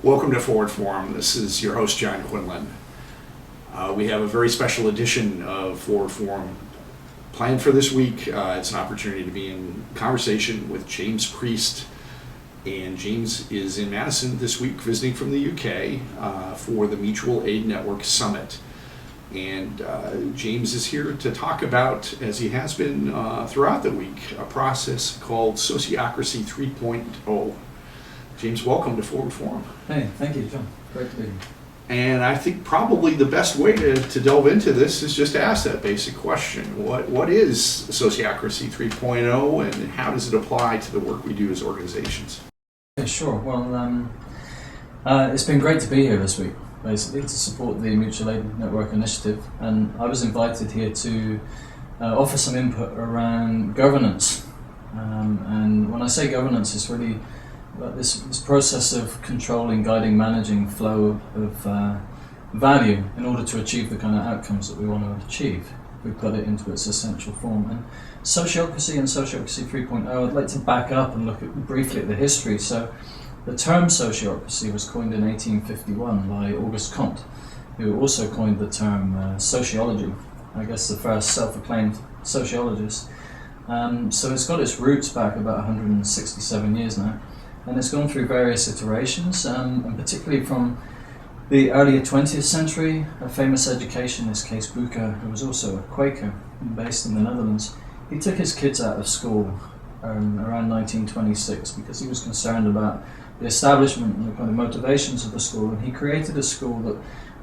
Welcome to Forward Forum. This is your host, John Quinlan. We have a very special edition of Forward Forum planned for this week. It's an opportunity to be in conversation with James Priest. And James is in Madison this week visiting from the UK for the Mutual Aid Network Summit. And James is here to talk about, as he has been throughout the week, a process called Sociocracy 3.0. James, welcome to Forward Forum. Hey, thank you, John. Great to be here. And I think probably the best way to delve into this is just to ask that basic question. What is Sociocracy 3.0 and how does it apply to the work we do as organizations? Yeah, sure. Well, it's been great to be here this week, basically, to support the Mutual Aid Network initiative. And I was invited here to offer some input around governance. And when I say governance, it's really this process of controlling, guiding, managing flow of value in order to achieve the kind of outcomes that we want to achieve. We put it into its essential form. And Sociocracy and Sociocracy 3.0, I'd like to back up and look briefly at the history. So the term sociocracy was coined in 1851 by Auguste Comte, who also coined the term sociology, I guess the first self-acclaimed sociologist. So it's got its roots back about 167 years now. And it's gone through various iterations, and particularly from the earlier 20th century, a famous educationist, Kees Bouwker, who was also a Quaker based in the Netherlands, he took his kids out of school around 1926 because he was concerned about the establishment and the kind of motivations of the school, and he created a school that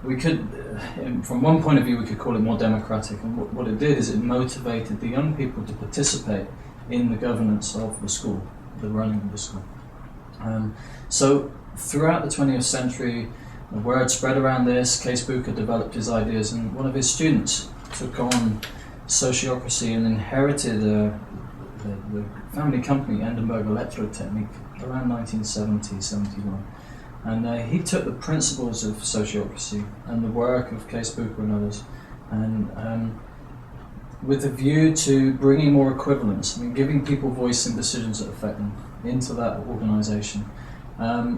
we could, from one point of view, we could call it more democratic, and what it did is it motivated the young people to participate in the governance of the school, the running of the school. So throughout the 20th century, the word spread around this. Kees Bouwker developed his ideas, and one of his students took on sociocracy and inherited the family company Endenburg Elektrotechnik around 1970-71. And he took the principles of sociocracy and the work of Kees Bouwker and others, and with a view to bringing more equivalence, giving people voice in decisions that affect them, into that organisation,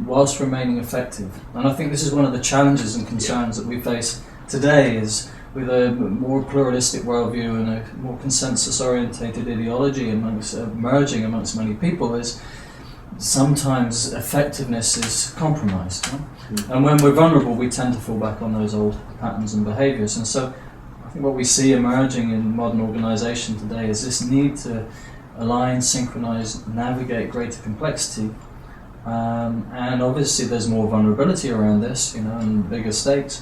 whilst remaining effective. And I think this is one of the challenges and concerns that we face today, is with a more pluralistic worldview and a more consensus-orientated ideology emerging amongst many people, is sometimes effectiveness is compromised. Huh? Mm-hmm. And when we're vulnerable, we tend to fall back on those old patterns and behaviours. And so I think what we see emerging in modern organisation today is this need to align, synchronize, navigate greater complexity, and obviously there's more vulnerability around this, and bigger stakes,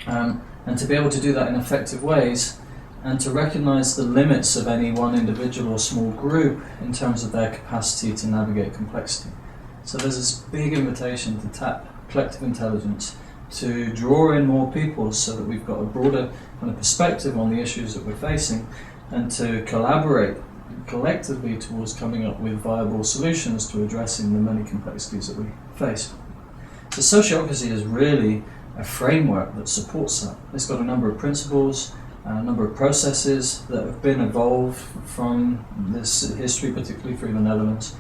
and to be able to do that in effective ways, and to recognize the limits of any one individual or small group in terms of their capacity to navigate complexity. So there's this big invitation to tap collective intelligence, to draw in more people so that we've got a broader kind of perspective on the issues that we're facing, and to collaborate collectively towards coming up with viable solutions to addressing the many complexities that we face. So sociocracy is really a framework that supports that. It's got a number of principles, a number of processes that have been evolved from this history, particularly through the Netherlands.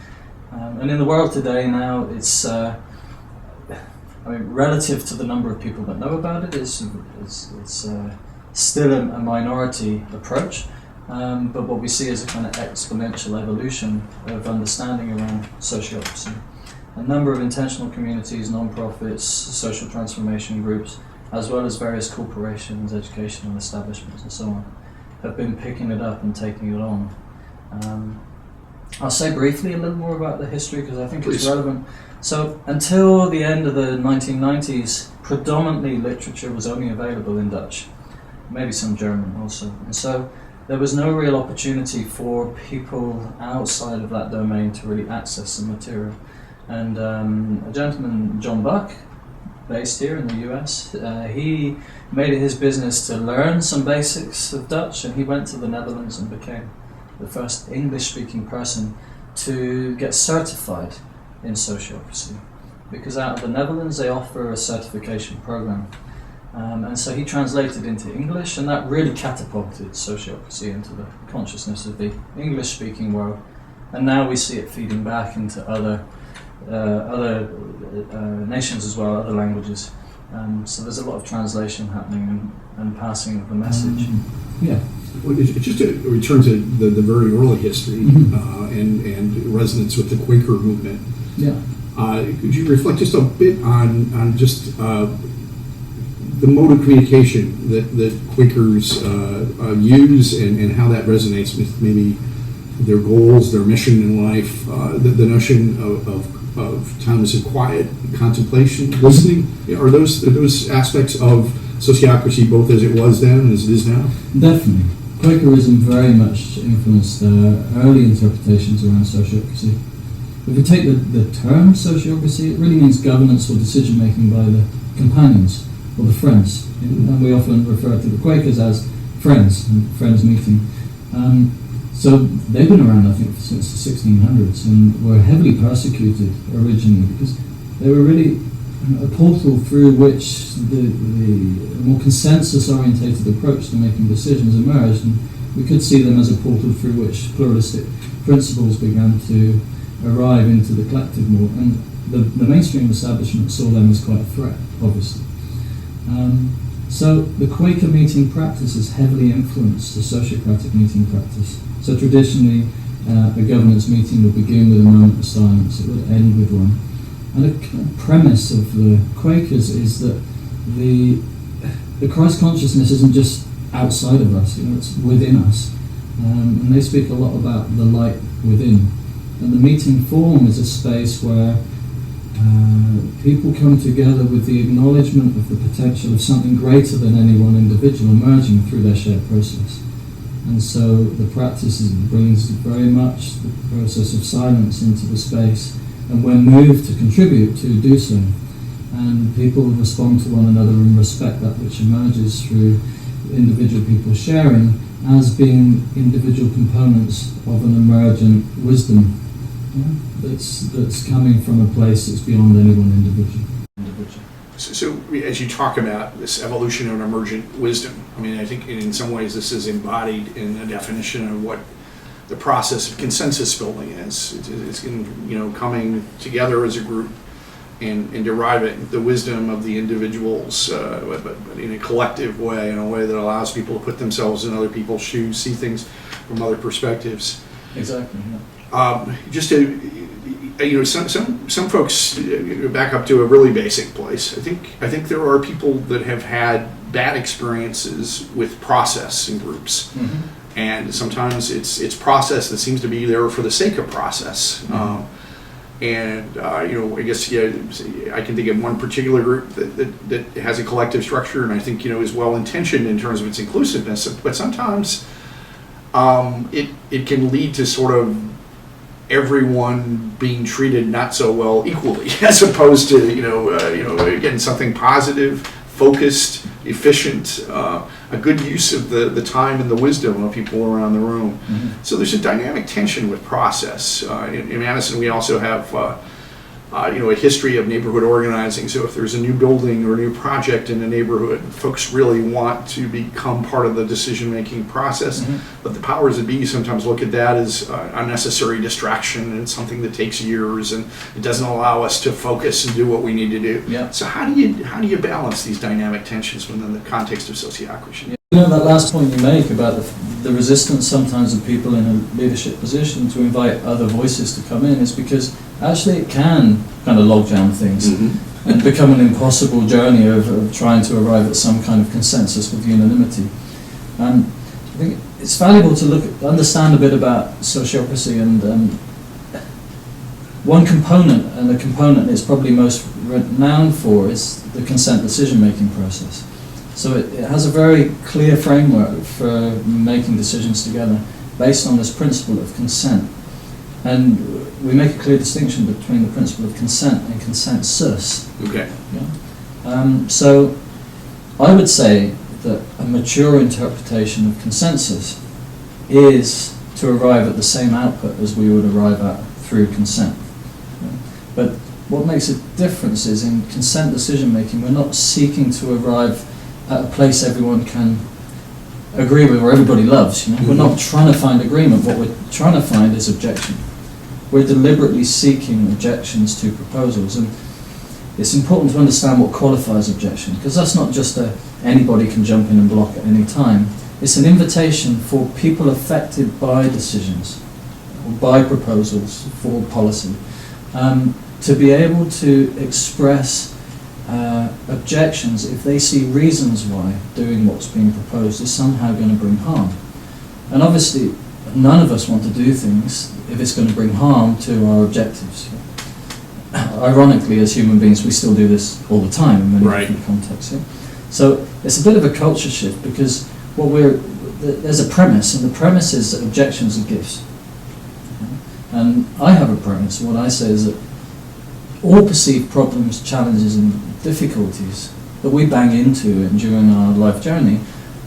And in the world today now, it's relative to the number of people that know about it, it's still a minority approach. But what we see is a kind of exponential evolution of understanding around sociocracy. A number of intentional communities, non-profits, social transformation groups, as well as various corporations, educational establishments and so on, have been picking it up and taking it on. I'll say briefly a little more about the history because I think it's relevant. So until the end of the 1990s, predominantly literature was only available in Dutch, maybe some German also. And so there was no real opportunity for people outside of that domain to really access the material. And a gentleman, John Buck, based here in the US, he made it his business to learn some basics of Dutch, and he went to the Netherlands and became the first English-speaking person to get certified in sociocracy. Because out of the Netherlands they offer a certification program. And so he translated into English, and that really catapulted sociocracy into the consciousness of the English-speaking world. And now we see it feeding back into other other nations as well, other languages. So there's a lot of translation happening and passing of the message. Yeah. Well, just to return to the very early history and resonance with the Quaker movement. Yeah. Could you reflect just a bit on just the mode of communication that Quakers use and how that resonates with maybe their goals, their mission in life, the notion of times of quiet, contemplation, listening? Are those aspects of sociocracy both as it was then and as it is now? Definitely. Quakerism very much influenced early interpretations around sociocracy. If we take the term sociocracy, it really means governance or decision making by the companions or the friends. And we often refer to the Quakers as friends and friends meeting. So they've been around, I think, since the 1600s and were heavily persecuted originally because they were really a portal through which the more consensus-orientated approach to making decisions emerged, and we could see them as a portal through which pluralistic principles began to arrive into the collective more, and the mainstream establishment saw them as quite a threat, obviously. So the Quaker meeting practice has heavily influenced the Sociocratic meeting practice. So traditionally, a governance meeting would begin with a moment of silence, it would end with one. And a premise of the Quakers is that the Christ consciousness isn't just outside of us, it's within us. And they speak a lot about the light within. And the meeting form is a space where people come together with the acknowledgement of the potential of something greater than any one individual emerging through their shared process. And so the practice brings very much the process of silence into the space, and we're moved to contribute to do so. And people respond to one another and respect that which emerges through individual people sharing as being individual components of an emergent wisdom that's coming from a place that's beyond any one individual. So as you talk about this evolution of an emergent wisdom, I mean, I think in some ways this is embodied in the definition of what the process of consensus building is. It's coming together as a group and deriving the wisdom of the individuals, but in a collective way, in a way that allows people to put themselves in other people's shoes, see things from other perspectives. Exactly. Yeah. Just to, some folks back up to a really basic place. I think there are people that have had bad experiences with process in groups. Mm-hmm. And sometimes it's process that seems to be there for the sake of process. Mm-hmm. I guess I can think of one particular group that has a collective structure, and I think is well intentioned in terms of its inclusiveness. But sometimes it can lead to sort of everyone being treated not so well equally, as opposed to again something positive, focused, efficient, a good use of the time and the wisdom of people around the room. Mm-hmm. So there's a dynamic tension with process. In Madison, we also have a history of neighborhood organizing. So if there's a new building or a new project in a neighborhood, folks really want to become part of the decision-making process. Mm-hmm. But the powers that be sometimes look at that as unnecessary distraction and something that takes years, and it doesn't allow us to focus and do what we need to do. Yeah. So how do you balance these dynamic tensions within the context of sociocracy? That last point you make about the resistance sometimes of people in a leadership position to invite other voices to come in is because actually it can kind of logjam things. Mm-hmm. And become an impossible journey of trying to arrive at some kind of consensus with unanimity. I think it's valuable to understand a bit about sociocracy, and one component, and the component it's probably most renowned for, is the consent decision-making process. So it has a very clear framework for making decisions together based on this principle of consent. And we make a clear distinction between the principle of consent and consensus. Okay. Yeah? So I would say that a mature interpretation of consensus is to arrive at the same output as we would arrive at through consent. Yeah? But what makes a difference is in consent decision making, we're not seeking to arrive at a place everyone can agree with or everybody loves. Mm-hmm. We're not trying to find agreement. What we're trying to find is objection. we're deliberately seeking objections to proposals. And it's important to understand what qualifies objection, because that's not just anybody can jump in and block at any time. It's an invitation for people affected by decisions, or by proposals for policy, to be able to express objections if they see reasons why doing what's being proposed is somehow going to bring harm. And obviously, none of us want to do things if it's going to bring harm to our objectives. Ironically, as human beings, we still do this all the time in many different contexts. Yeah? So it's a bit of a culture shift, because there's a premise, and the premise is that objections are gifts. And I have a premise. What I say is that all perceived problems, challenges, and difficulties that we bang into during our life journey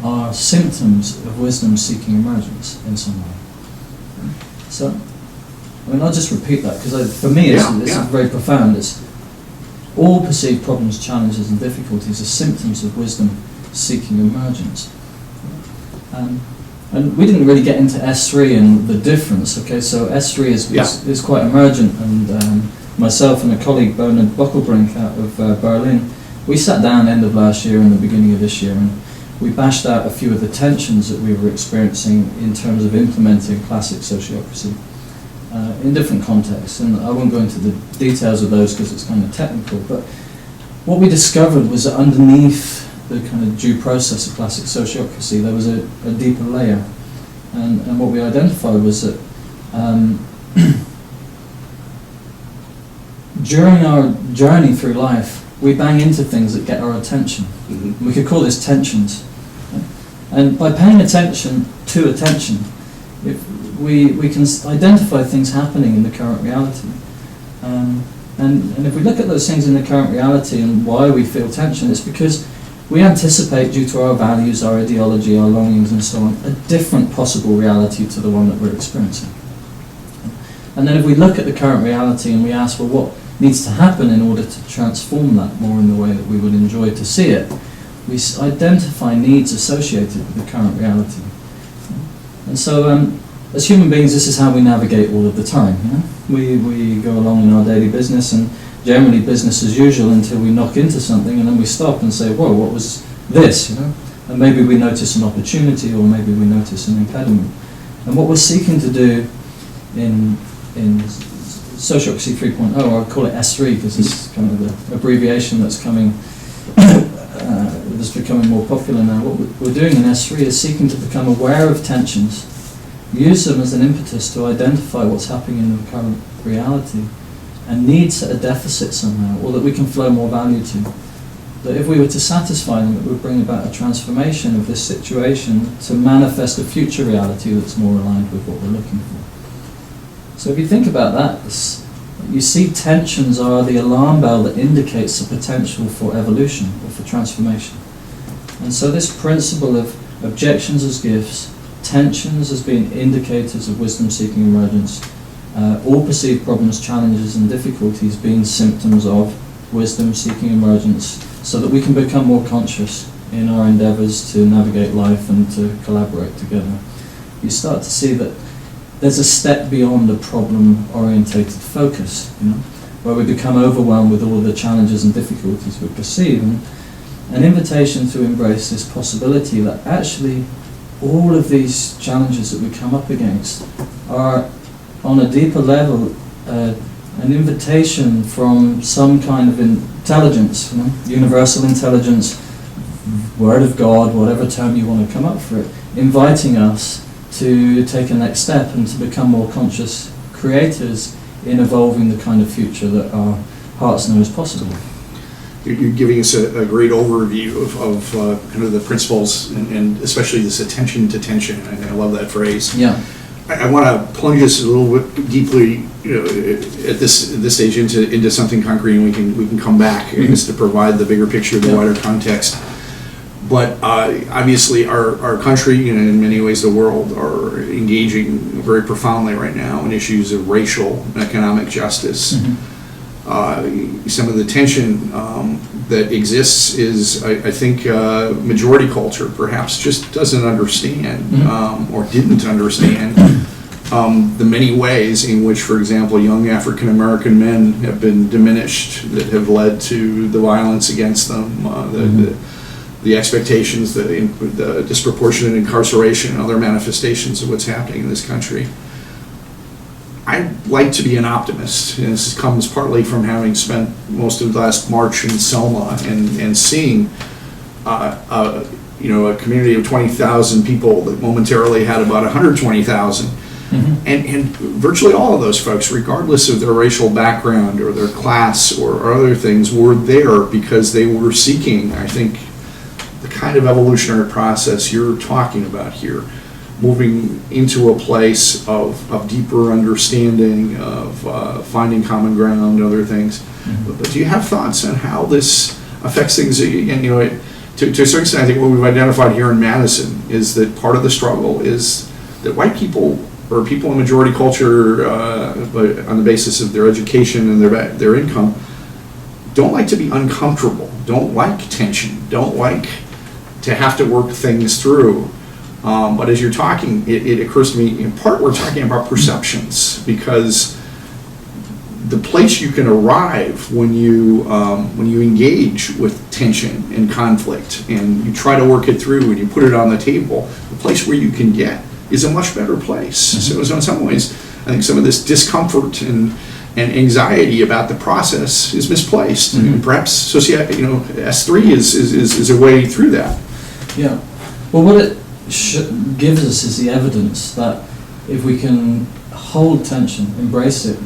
are symptoms of wisdom seeking emergence in some way. So, I mean, I'll just repeat that, because for me it's very profound. It's all perceived problems, challenges, and difficulties are symptoms of wisdom seeking emergence. And we didn't really get into S3 and the difference. Okay, so S3 is quite emergent, and myself and a colleague, Bernard Bockelbrink out of Berlin, we sat down end of last year and the beginning of this year, and we bashed out a few of the tensions that we were experiencing in terms of implementing classic sociocracy in different contexts. And I won't go into the details of those because it's kind of technical, but what we discovered was that underneath the kind of due process of classic sociocracy there was a deeper layer. And what we identified was that during our journey through life, we bang into things that get our attention. Mm-hmm. We could call this tensions. And by paying attention to attention, we can identify things happening in the current reality. And if we look at those things in the current reality and why we feel tension, it's because we anticipate, due to our values, our ideology, our longings and so on, a different possible reality to the one that we're experiencing. And then if we look at the current reality and we ask, well, what needs to happen in order to transform that more in the way that we would enjoy to see it, we identify needs associated with the current reality. And so as human beings, this is how we navigate all of the time. You know? We go along in our daily business, and generally business as usual until we knock into something, and then we stop and say, whoa, what was this? You know? And maybe we notice an opportunity, or maybe we notice an impediment. And what we're seeking to do in Sociocracy 3.0, or I call it S3 because it's kind of the abbreviation that's becoming more popular now. What we're doing in S3 is seeking to become aware of tensions, use them as an impetus to identify what's happening in the current reality, and needs at a deficit somehow, or that we can flow more value to. That if we were to satisfy them, it would bring about a transformation of this situation to manifest a future reality that's more aligned with what we're looking for. So if you think about that, you see tensions are the alarm bell that indicates the potential for evolution or for transformation. And so this principle of objections as gifts, tensions as being indicators of wisdom-seeking emergence, all perceived problems, challenges and difficulties being symptoms of wisdom-seeking emergence, so that we can become more conscious in our endeavours to navigate life and to collaborate together. You start to see that there's a step beyond a problem-orientated focus, you know, where we become overwhelmed with all of the challenges and difficulties we perceive, and an invitation to embrace this possibility that actually all of these challenges that we come up against are, on a deeper level, an invitation from some kind of intelligence, you know, universal intelligence, word of God, whatever term you want to come up for it, inviting us to take a next step and to become more conscious creators in evolving the kind of future that our hearts know is possible. You're giving us a great overview of kind of the principles, and especially this attention to tension. I love that phrase. Yeah. I want to plunge us a little bit deeply, you know, at this stage into something concrete, and we can come back, I guess, to provide the bigger picture, the wider context. But obviously, our country, and in many ways the world, are engaging very profoundly right now in issues of racial and economic justice. Mm-hmm. Some of the tension that exists is, I think, majority culture perhaps just doesn't understand, or didn't understand the many ways in which, for example, young African American men have been diminished that have led to the violence against them, the expectations, the disproportionate incarceration and other manifestations of what's happening in this country. I like to be an optimist, and this comes partly from having spent most of last March in Selma and seeing a community of 20,000 people that momentarily had about 120,000. Mm-hmm. And virtually all of those folks, regardless of their racial background or their class or other things, were there because they were seeking, I think, the kind of evolutionary process you're talking about here, moving into a place of deeper understanding, of finding common ground, other things. Mm-hmm. But do you have thoughts on how this affects things? Again, to a certain extent, I think what we've identified here in Madison is that part of the struggle is that white people, or people in majority culture, on the basis of their education and their income, don't like to be uncomfortable, don't like tension, don't like to have to work things through. But as you're talking, it occurs to me, in part we're talking about perceptions, because the place you can arrive when you engage with tension and conflict and you try to work it through and you put it on the table, the place where you can get is a much better place. Mm-hmm. So in some ways, I think some of this discomfort and anxiety about the process is misplaced. Mm-hmm. And perhaps S3 is a way through that. Yeah. Well, what it gives us is the evidence that if we can hold tension, embrace it,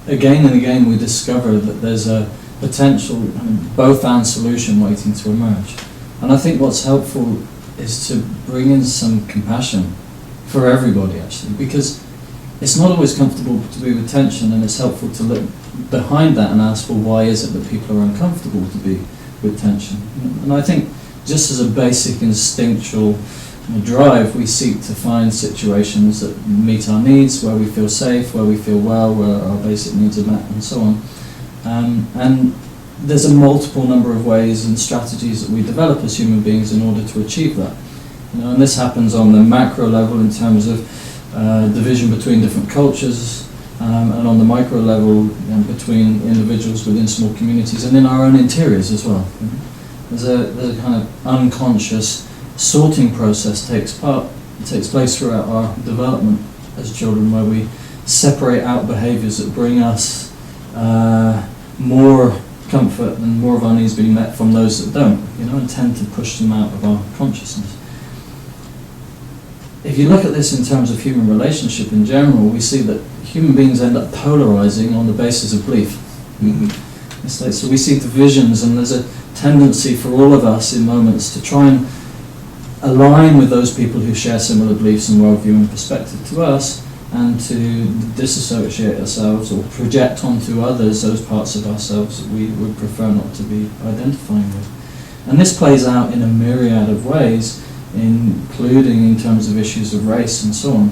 again and again we discover that there's a potential both-and solution waiting to emerge. And I think what's helpful is to bring in some compassion for everybody, actually, because it's not always comfortable to be with tension, and it's helpful to look behind that and ask, well, why is it that people are uncomfortable to be with tension? And I think just as a basic instinctual drive, we seek to find situations that meet our needs, where we feel safe, where we feel well, where our basic needs are met, and so on. And there's a multiple number of ways and strategies that we develop as human beings in order to achieve that. And this happens on the macro level in terms of division between different cultures, and on the micro level between individuals within small communities, and in our own interiors as well. There's a kind of unconscious sorting process takes place throughout our development as children, where we separate out behaviours that bring us more comfort and more of our needs being met from those that don't, and tend to push them out of our consciousness. If you look at this in terms of human relationship in general, we see that human beings end up polarizing on the basis of belief. Mm-hmm. It's like, so we see divisions, and there's a tendency for all of us in moments to try and align with those people who share similar beliefs and worldview and perspective to us, and to disassociate ourselves or project onto others those parts of ourselves that we would prefer not to be identifying with. And this plays out in a myriad of ways, including in terms of issues of race and so on.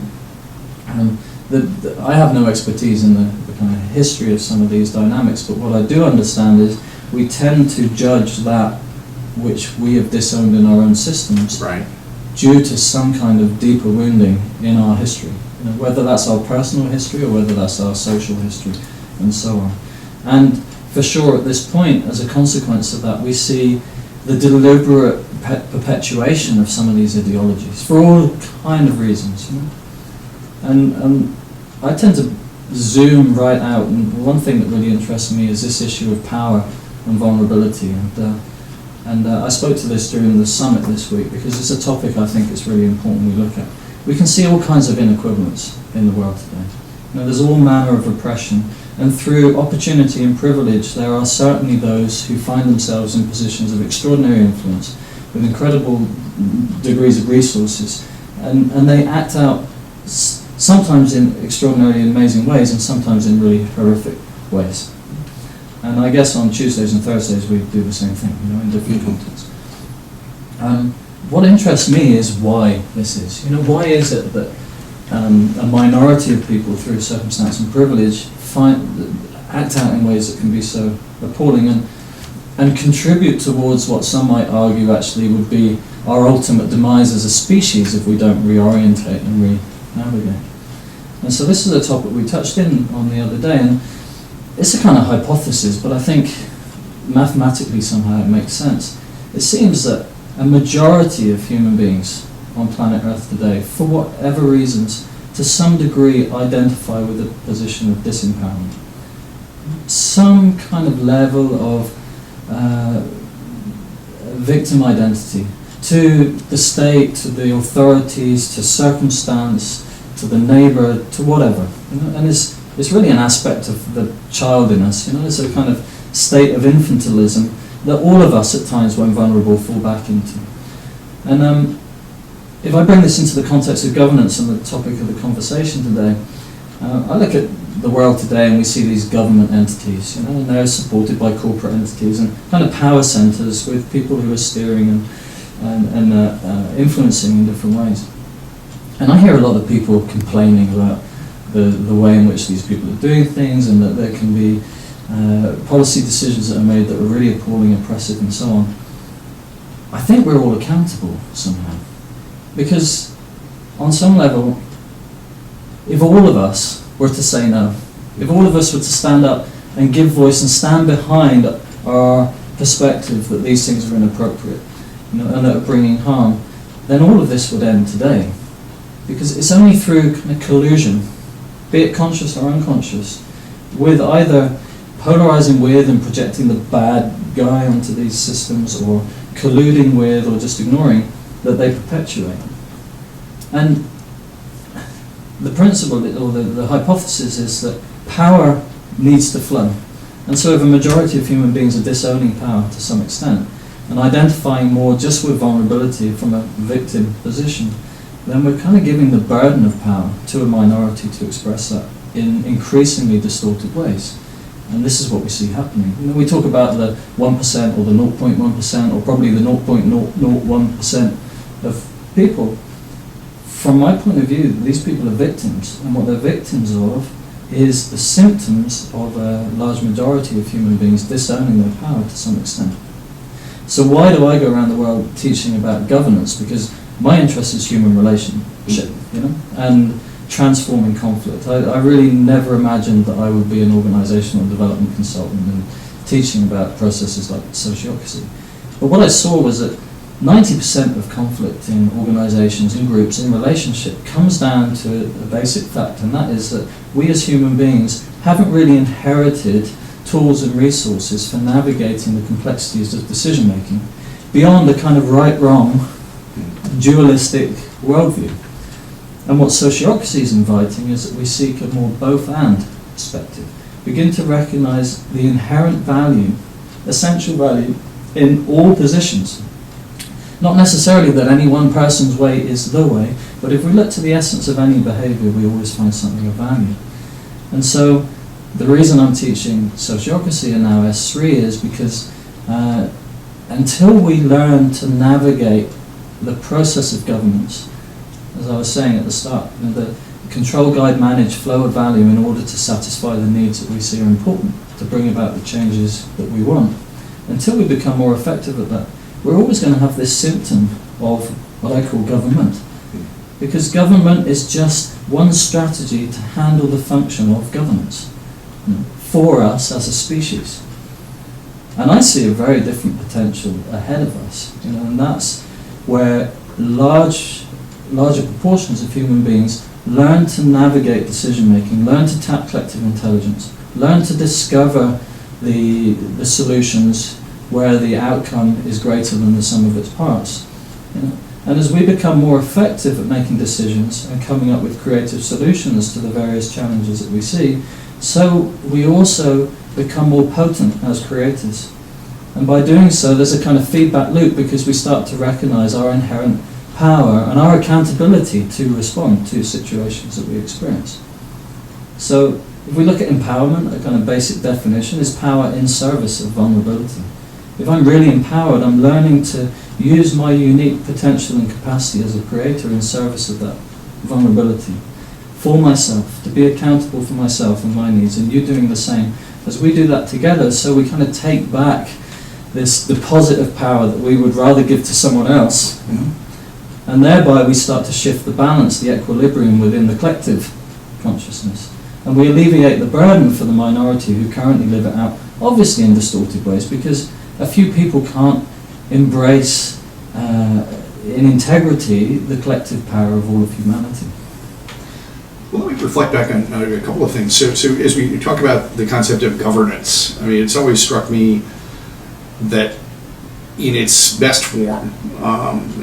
I have no expertise in the kind of history of some of these dynamics, but what I do understand is we tend to judge that which we have disowned in our own systems, right, due to some kind of deeper wounding in our history, whether that's our personal history or whether that's our social history, and so on. And for sure, at this point, as a consequence of that, we see the deliberate perpetuation of some of these ideologies for all kind of reasons. And I tend to zoom right out, and one thing that really interests me is this issue of power and vulnerability. And I spoke to this during the summit this week because it's a topic I think it's really important we look at. We can see all kinds of inequivalence in the world today. There's all manner of oppression, and through opportunity and privilege there are certainly those who find themselves in positions of extraordinary influence with incredible degrees of resources, and they act out sometimes in extraordinarily amazing ways and sometimes in really horrific ways. And I guess on Tuesdays and Thursdays we do the same thing, in different contexts. What interests me is why this is. Why is it that a minority of people through circumstance and privilege act out in ways that can be so appalling and contribute towards what some might argue actually would be our ultimate demise as a species if we don't reorientate and navigate. And so this is a topic we touched on the other day, and it's a kind of hypothesis, but I think mathematically somehow it makes sense. It seems that a majority of human beings on planet Earth today, for whatever reasons, to some degree identify with a position of disempowerment. Some kind of level of victim identity to the state, to the authorities, to circumstance, to the neighbour, to whatever. And it's really an aspect of the child in us. It's a kind of state of infantilism that all of us at times, when vulnerable, fall back into. And if I bring this into the context of governance and the topic of the conversation today, I look at the world today and we see these government entities, and they're supported by corporate entities and kind of power centres with people who are steering and influencing in different ways. And I hear a lot of people complaining about the way in which these people are doing things, and that there can be policy decisions that are made that are really appalling, oppressive, and so on. I think we're all accountable somehow. Because on some level, if all of us were to say no, if all of us were to stand up and give voice and stand behind our perspective that these things are inappropriate, and that are bringing harm, then all of this would end today. Because it's only through kind of collusion, be it conscious or unconscious, with either polarizing with and projecting the bad guy onto these systems, or colluding with, or just ignoring, that they perpetuate. And the principle, or the hypothesis, is that power needs to flow. And so if a majority of human beings are disowning power to some extent, and identifying more just with vulnerability from a victim position, then we're kind of giving the burden of power to a minority to express that in increasingly distorted ways. And this is what we see happening. We talk about the 1% or the 0.1%, or probably the 0.001% of people. From my point of view, these people are victims, and what they're victims of is the symptoms of a large majority of human beings disowning their power to some extent. So why do I go around the world teaching about governance? Because my interest is human relationship, and transforming conflict. I really never imagined that I would be an organisational development consultant and teaching about processes like sociocracy. But what I saw was that 90% of conflict in organisations, in groups, in relationship comes down to a basic fact, and that is that we as human beings haven't really inherited tools and resources for navigating the complexities of decision making beyond a kind of right-wrong dualistic worldview. And what sociocracy is inviting is that we seek a more both-and perspective. Begin to recognise the inherent value, essential value, in all positions. Not necessarily that any one person's way is the way, but if we look to the essence of any behaviour, we always find something of value. And so the reason I'm teaching sociocracy and now S3 is because until we learn to navigate the process of governance, as I was saying at the start, the control, guide, manage, flow of value in order to satisfy the needs that we see are important, to bring about the changes that we want. Until we become more effective at that, we're always going to have this symptom of what I call government. Because government is just one strategy to handle the function of governance for us as a species. And I see a very different potential ahead of us, and that's where larger proportions of human beings learn to navigate decision making, learn to tap collective intelligence, learn to discover the solutions where the outcome is greater than the sum of its parts. And as we become more effective at making decisions and coming up with creative solutions to the various challenges that we see, so we also become more potent as creators. And by doing so, there's a kind of feedback loop, because we start to recognize our inherent power and our accountability to respond to situations that we experience. So if we look at empowerment, a kind of basic definition is power in service of vulnerability. If I'm really empowered, I'm learning to use my unique potential and capacity as a creator in service of that vulnerability for myself, to be accountable for myself and my needs, and you doing the same. As we do that together, so we kind of take back this deposit of power that we would rather give to someone else, And thereby we start to shift the balance, the equilibrium within the collective consciousness. And we alleviate the burden for the minority who currently live it out, obviously in distorted ways, because a few people can't embrace in integrity the collective power of all of humanity. Well, let me reflect back on a couple of things. So as we talk about the concept of governance, I mean, it's always struck me that in its best form,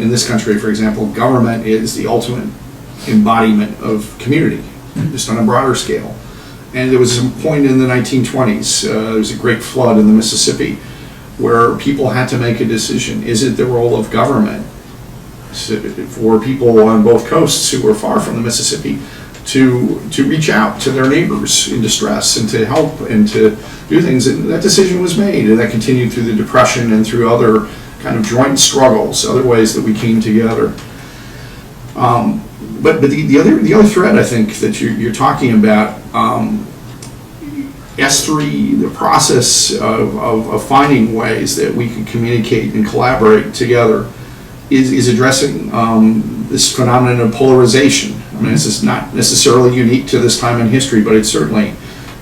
in this country, for example, government is the ultimate embodiment of community, just on a broader scale. And there was a point in the 1920s, there was a great flood in the Mississippi, where people had to make a decision. Is it the role of government for people on both coasts who were far from the Mississippi to reach out to their neighbors in distress and to help and to do things? And that decision was made, and that continued through the Depression and through other kind of joint struggles, other ways that we came together. But the other thread I think that you're talking about, S3, the process of finding ways that we can communicate and collaborate together, is addressing this phenomenon of polarization. I mean, this is not necessarily unique to this time in history, but it certainly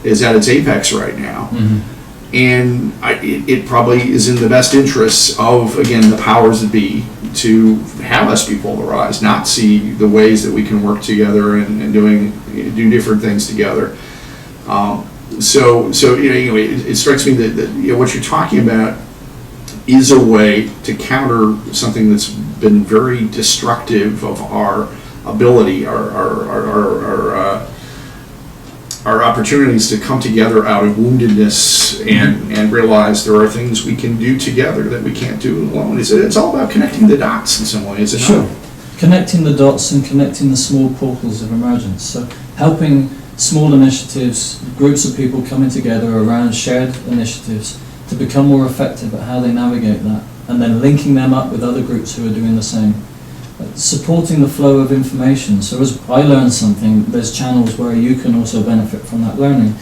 is at its apex right now. Mm-hmm. And it probably is in the best interests of, again, the powers that be to have us be polarized, not see the ways that we can work together and do different things together. So it strikes me that what you're talking about is a way to counter something that's been very destructive of our ability, our opportunities to come together out of woundedness and realize there are things we can do together that we can't do alone. It's all about connecting the dots in some way, is it not? Sure. Connecting the dots and connecting the small portals of emergence. So helping small initiatives, groups of people coming together around shared initiatives to become more effective at how they navigate that, and then linking them up with other groups who are doing the same. Supporting the flow of information. So as I learn something, there's channels where you can also benefit from that learning.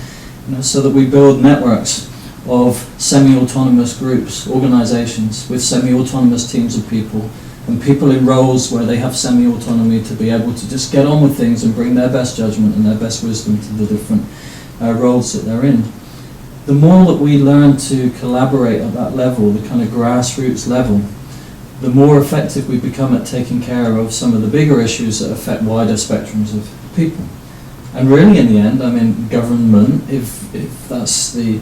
So that we build networks of semi-autonomous groups, organizations with semi-autonomous teams of people, and people in roles where they have semi-autonomy to be able to just get on with things and bring their best judgment and their best wisdom to the different roles that they're in. The more that we learn to collaborate at that level, the kind of grassroots level, the more effective we become at taking care of some of the bigger issues that affect wider spectrums of people. And really, in the end, I mean, government, if that's the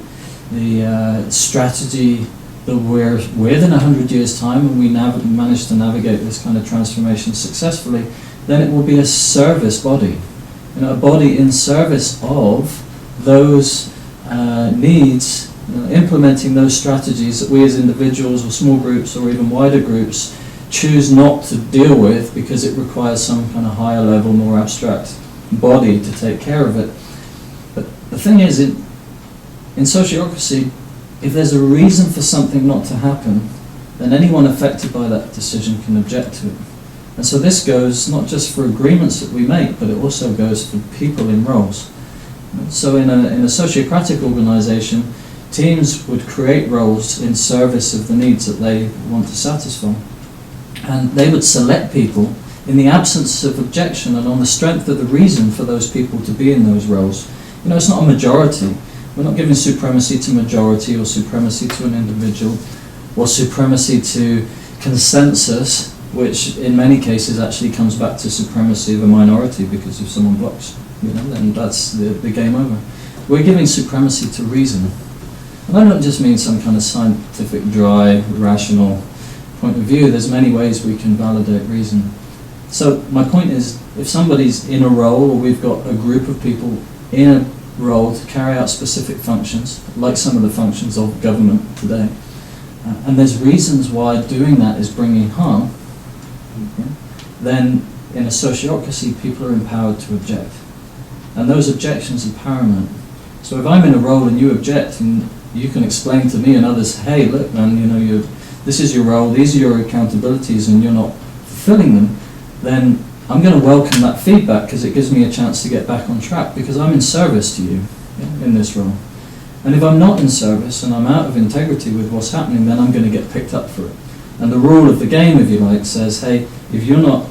strategy that we're with in 100 years' time, and we manage to navigate this kind of transformation successfully, then it will be a service body, a body in service of those needs, implementing those strategies that we as individuals or small groups or even wider groups choose not to deal with because it requires some kind of higher level, more abstract body to take care of it. But the thing is, in sociocracy, if there's a reason for something not to happen, then anyone affected by that decision can object to it. And so this goes not just for agreements that we make, but it also goes for people in roles. So in a sociocratic organization, teams would create roles in service of the needs that they want to satisfy. And they would select people in the absence of objection and on the strength of the reason for those people to be in those roles. It's not a majority. We're not giving supremacy to majority or supremacy to an individual or supremacy to consensus, which in many cases actually comes back to supremacy of a minority, because if someone blocks, then that's the game over. We're giving supremacy to reason. And I don't just mean some kind of scientific, dry, rational point of view. There's many ways we can validate reason. So my point is, if somebody's in a role, or we've got a group of people in a role to carry out specific functions, like some of the functions of government today, and there's reasons why doing that is bringing harm, then in a sociocracy people are empowered to object. And those objections are paramount. So if I'm in a role and you object, and you can explain to me and others, hey, look, man, this is your role, these are your accountabilities, and you're not fulfilling them, then I'm going to welcome that feedback, because it gives me a chance to get back on track, because I'm in service to you in this role. And if I'm not in service and I'm out of integrity with what's happening, then I'm going to get picked up for it. And the rule of the game, if you like, says, hey, if you're not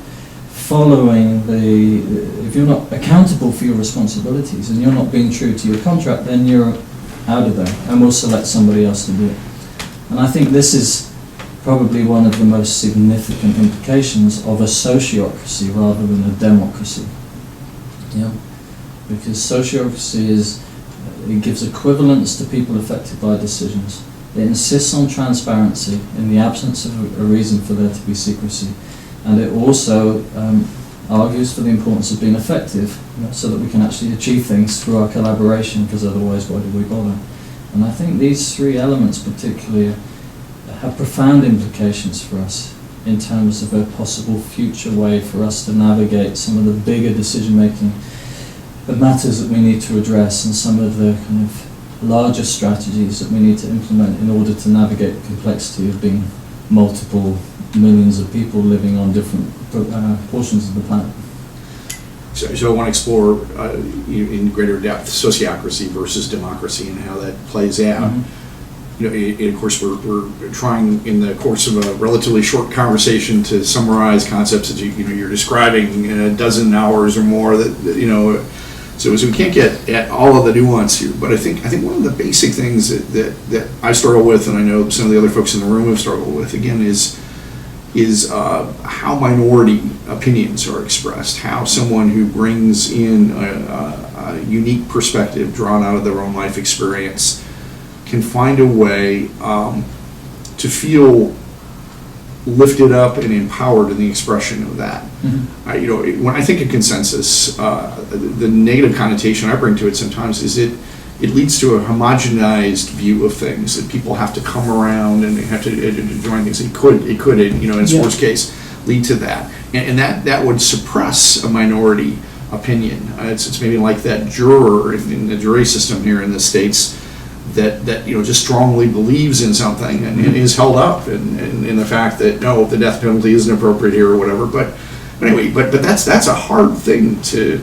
following if you're not accountable for your responsibilities and you're not being true to your contract, then you're out of there, and we'll select somebody else to do it. And I think this is probably one of the most significant implications of a sociocracy rather than a democracy. Yeah, because sociocracy it gives equivalence to people affected by decisions. It insists on transparency in the absence of a reason for there to be secrecy, and it also argues for the importance of being effective, so that we can actually achieve things through our collaboration, because otherwise why do we bother? And I think these three elements particularly have profound implications for us in terms of a possible future way for us to navigate some of the bigger decision-making matters that we need to address, and some of the kind of larger strategies that we need to implement in order to navigate the complexity of being multiple millions of people living on different portions of the planet. So I want to explore in greater depth sociocracy versus democracy and how that plays out. Mm-hmm. Of course, we're trying in the course of a relatively short conversation to summarize concepts that you're describing in a dozen hours or more. So we can't get at all of the nuance here. But I think one of the basic things that I struggle with, and I know some of the other folks in the room have struggled with, again, is how minority opinions are expressed, how someone who brings in a unique perspective drawn out of their own life experience can find a way to feel lifted up and empowered in the expression of that. Mm-hmm. When I think of consensus, the negative connotation I bring to it sometimes is it leads to a homogenized view of things, that people have to come around and they have to join things. It could in its worst case, lead to that. And that would suppress a minority opinion. It's maybe like that juror in the jury system here in the States that just strongly believes in something and is held up in the fact that, no, the death penalty isn't appropriate here or whatever. But anyway, but that's a hard thing to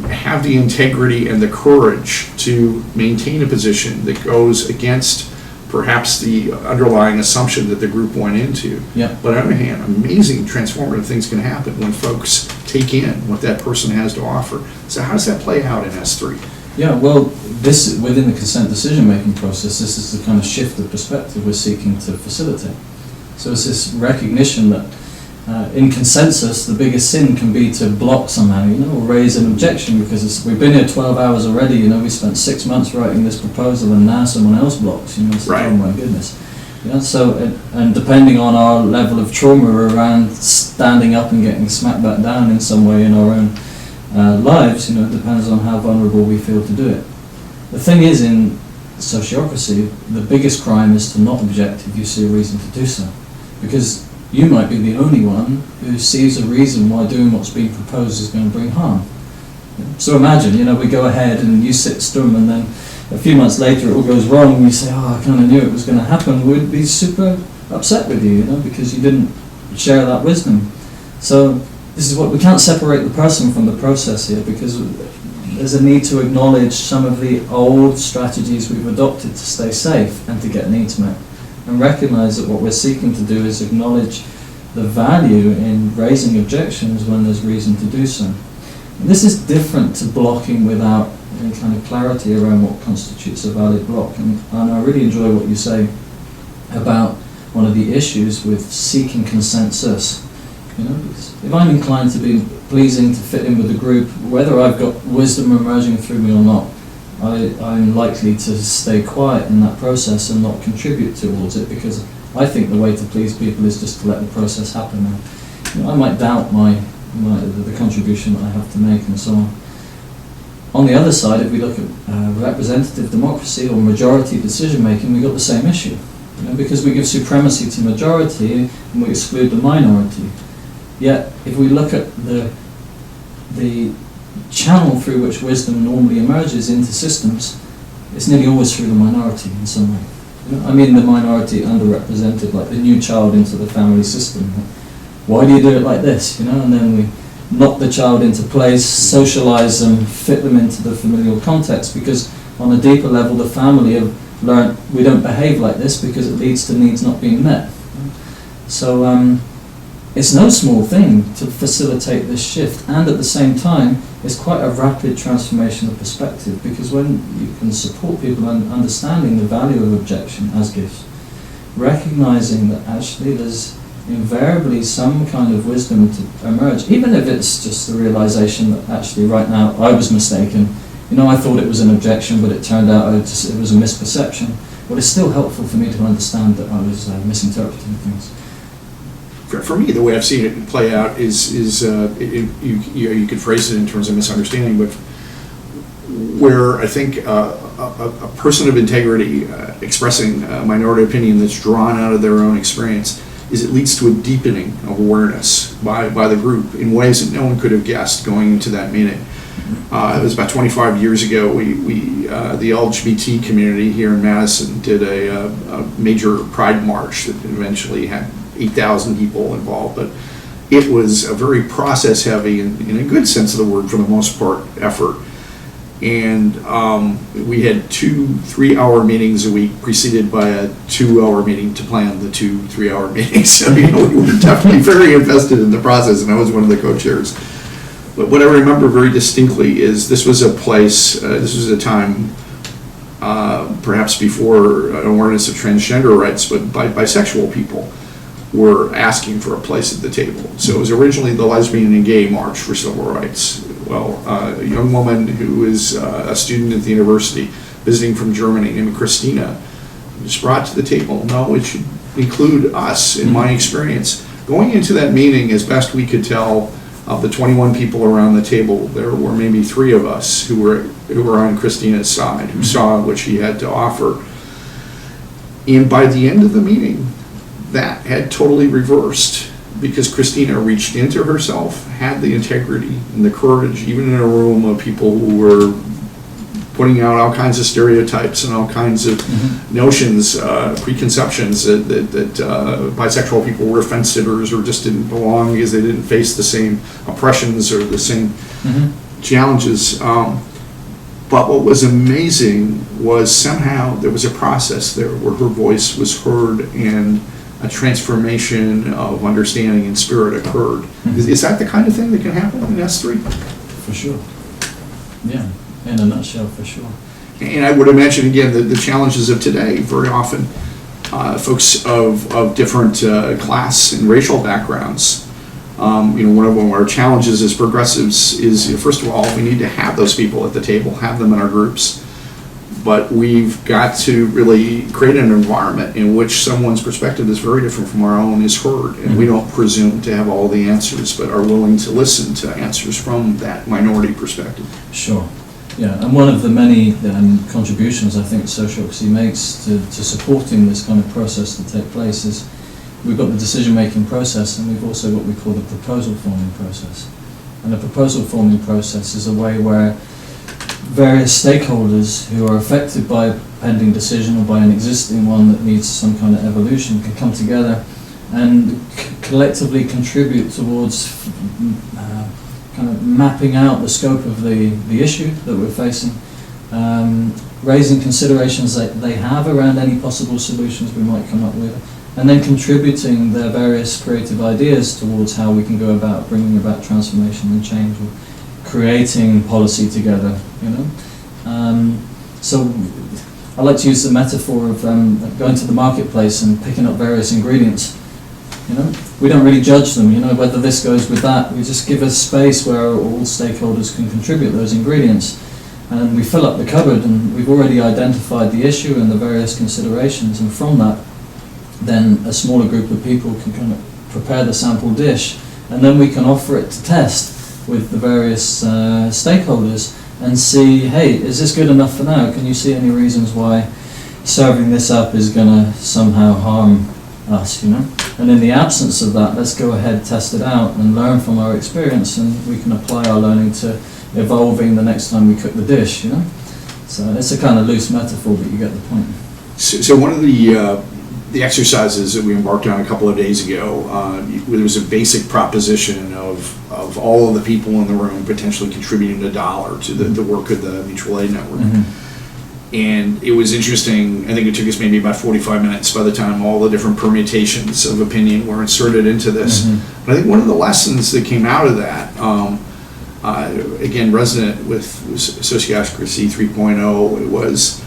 have the integrity and the courage to maintain a position that goes against perhaps the underlying assumption that the group went into. Yeah. But on the other hand, amazing transformative things can happen when folks take in what that person has to offer. So how does that play out in S3? Yeah, well, this within the consent decision-making process, this is the kind of shift of perspective we're seeking to facilitate. So it's this recognition that in consensus, the biggest sin can be to block somehow, or raise an objection, because we've been here 12 hours already, we spent 6 months writing this proposal and now someone else blocks, it's right. Oh my goodness. So, and depending on our level of trauma around standing up and getting smacked back down in some way in our own lives, it depends on how vulnerable we feel to do it. The thing is, in sociocracy, the biggest crime is to not object if you see a reason to do so, because you might be the only one who sees a reason why doing what's being proposed is going to bring harm. So imagine, we go ahead and you sit stum, and then a few months later it all goes wrong and you say, I kind of knew it was going to happen. We'd be super upset with you, because you didn't share that wisdom. So this is what we can't separate the person from the process here, because there's a need to acknowledge some of the old strategies we've adopted to stay safe and to get needs met, and recognize that what we're seeking to do is acknowledge the value in raising objections when there's reason to do so. And this is different to blocking without any kind of clarity around what constitutes a valid block. And I really enjoy what you say about one of the issues with seeking consensus. Because if I'm inclined to be pleasing, to fit in with the group, whether I've got wisdom emerging through me or not, I'm likely to stay quiet in that process and not contribute towards it, because I think the way to please people is just to let the process happen. And I might doubt the contribution that I have to make and so on. On the other side, if we look at representative democracy or majority decision making, we've got the same issue, because we give supremacy to majority and we exclude the minority. Yet, if we look at the channel through which wisdom normally emerges into systems, it's nearly always through the minority in some way. The minority underrepresented, like the new child into the family system. Why do you do it like this? And then we knock the child into place, socialize them, fit them into the familial context, because on a deeper level the family have learned we don't behave like this because it leads to needs not being met. So it's no small thing to facilitate this shift, and at the same time, it's quite a rapid transformation of perspective, because when you can support people in understanding the value of objection as gifts, recognizing that actually there's invariably some kind of wisdom to emerge, even if it's just the realization that actually right now I was mistaken. I thought it was an objection, but it turned out it was a misperception. Well, it's still helpful for me to understand that I was misinterpreting things. For me, the way I've seen it play out is you could phrase it in terms of misunderstanding, but where I think a person of integrity expressing a minority opinion that's drawn out of their own experience is it leads to a deepening of awareness by the group in ways that no one could have guessed going into that meeting. It was about 25 years ago. The LGBT community here in Madison did a major pride march that eventually had 8,000 people involved, but it was a very process-heavy, in a good sense of the word, for the most part, effort. And we had 2 3-hour meetings a week, preceded by a 2-hour meeting to plan the 2 3-hour meetings. So we were definitely very invested in the process, and I was one of the co-chairs. But what I remember very distinctly is this was a place, this was a time, perhaps before an awareness of transgender rights, but bisexual people were asking for a place at the table. So it was originally the lesbian and gay march for civil rights. Well, a young woman who is a student at the university visiting from Germany named Christina was brought to the table. No, it should include us, in my experience. Going into that meeting, as best we could tell, of the 21 people around the table, there were maybe 3 of us who were on Christina's side, who saw what she had to offer. And by the end of the meeting, that had totally reversed, because Christina reached into herself, had the integrity and the courage, even in a room of people who were putting out all kinds of stereotypes and all kinds of notions, preconceptions that bisexual people were fence-sitters or just didn't belong because they didn't face the same oppressions or the same challenges. But what was amazing was somehow there was a process there where her voice was heard and a transformation of understanding and spirit occurred. Is that the kind of thing that can happen in S3? For sure. Yeah, in a nutshell, for sure. And I would imagine, again, the challenges of today, very often folks of different class and racial backgrounds. One of our challenges as progressives is, first of all, we need to have those people at the table, have them in our groups. But we've got to really create an environment in which someone's perspective is very different from our own is heard. And we don't presume to have all the answers, but are willing to listen to answers from that minority perspective. Sure. Yeah, and one of the many contributions I think Sociocracy makes to supporting this kind of process to take place is we've got the decision-making process, and we've also what we call the proposal-forming process. And the proposal-forming process is a way where various stakeholders who are affected by a pending decision or by an existing one that needs some kind of evolution can come together and collectively contribute towards kind of mapping out the scope of the issue that we're facing, raising considerations that they have around any possible solutions we might come up with, and then contributing their various creative ideas towards how we can go about bringing about transformation and change, or creating policy together, So I like to use the metaphor of going to the marketplace and picking up various ingredients. We don't really judge them, whether this goes with that. We just give a space where all stakeholders can contribute those ingredients. And we fill up the cupboard, and we've already identified the issue and the various considerations, and from that, then a smaller group of people can kind of prepare the sample dish, and then we can offer it to test with the various stakeholders and see, hey, is this good enough for now? Can you see any reasons why serving this up is going to somehow harm us, And in the absence of that, let's go ahead, test it out, and learn from our experience, and we can apply our learning to evolving the next time we cook the dish, So it's a kind of loose metaphor, but you get the point. So one of the exercises that we embarked on a couple of days ago, there was a basic proposition of all of the people in the room potentially contributing $1 to the work of the mutual aid network. And it was interesting. I think it took us maybe about 45 minutes by the time all the different permutations of opinion were inserted into this. But I think one of the lessons that came out of that, again, resonant with Sociocracy 3.0, it was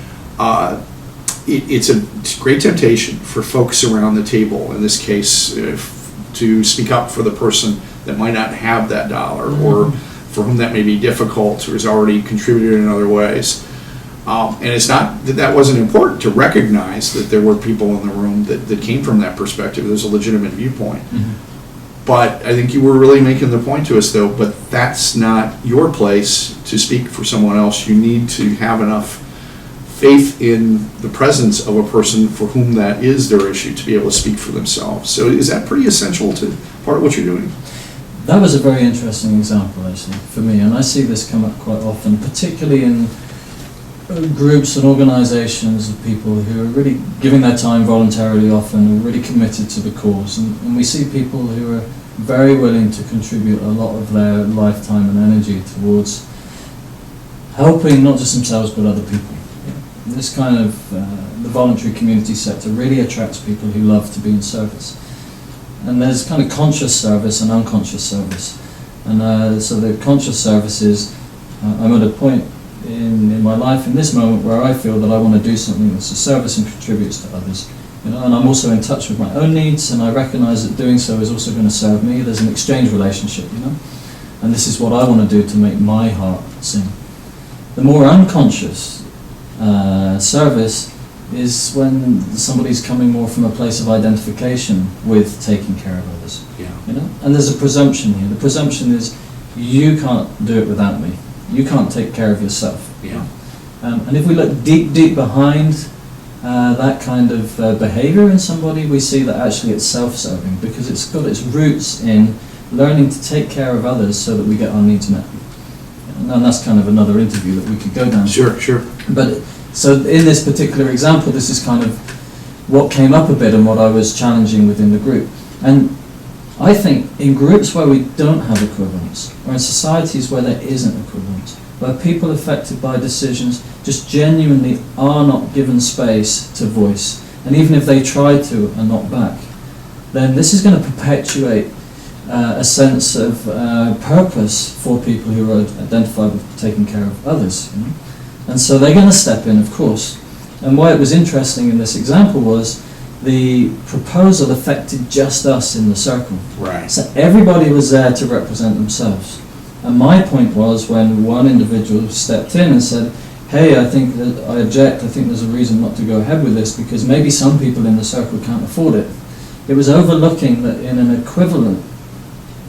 it's a great temptation for folks around the table, in this case, to speak up for the person that might not have that dollar, or for whom that may be difficult, or has already contributed in other ways. And it's not that that wasn't important to recognize that there were people in the room that came from that perspective. There's a legitimate viewpoint. But I think you were really making the point to us, though, but that's not your place to speak for someone else. You need to have enough faith in the presence of a person for whom that is their issue to be able to speak for themselves. So is that pretty essential to part of what you're doing? That was a very interesting example, actually, for me, and I see this come up quite often, particularly in groups and organizations of people who are really giving their time voluntarily often, and really committed to the cause, and we see people who are very willing to contribute a lot of their lifetime and energy towards helping not just themselves but other people. This kind of the voluntary community sector really attracts people who love to be in service, and there's kind of conscious service and unconscious service, and so the conscious service is I'm at a point in my life in this moment where I feel that I want to do something that's a service and contributes to others, and I'm also in touch with my own needs, and I recognize that doing so is also going to serve me. There's an exchange relationship, and this is what I want to do to make my heart sing. The more unconscious service is when somebody's coming more from a place of identification with taking care of others. And there's a presumption here. The presumption is you can't do it without me. You can't take care of yourself. And if we look deep behind that kind of behavior in somebody, we see that actually it's self-serving, because it's got its roots in learning to take care of others so that we get our needs met. And that's kind of another interview that we could go down. Sure. But so in this particular example, this is kind of what came up a bit and what I was challenging within the group. And I think in groups where we don't have equivalence, or in societies where there isn't equivalence, where people affected by decisions just genuinely are not given space to voice, and even if they try to are not back, then this is going to perpetuate a sense of purpose for people who are identified with taking care of others. And so they're going to step in, of course. And why it was interesting in this example was the proposal affected just us in the circle. Right. So everybody was there to represent themselves. And my point was, when one individual stepped in and said, hey, I think that I object, I think there's a reason not to go ahead with this, because maybe some people in the circle can't afford it. It was overlooking that in an equivalent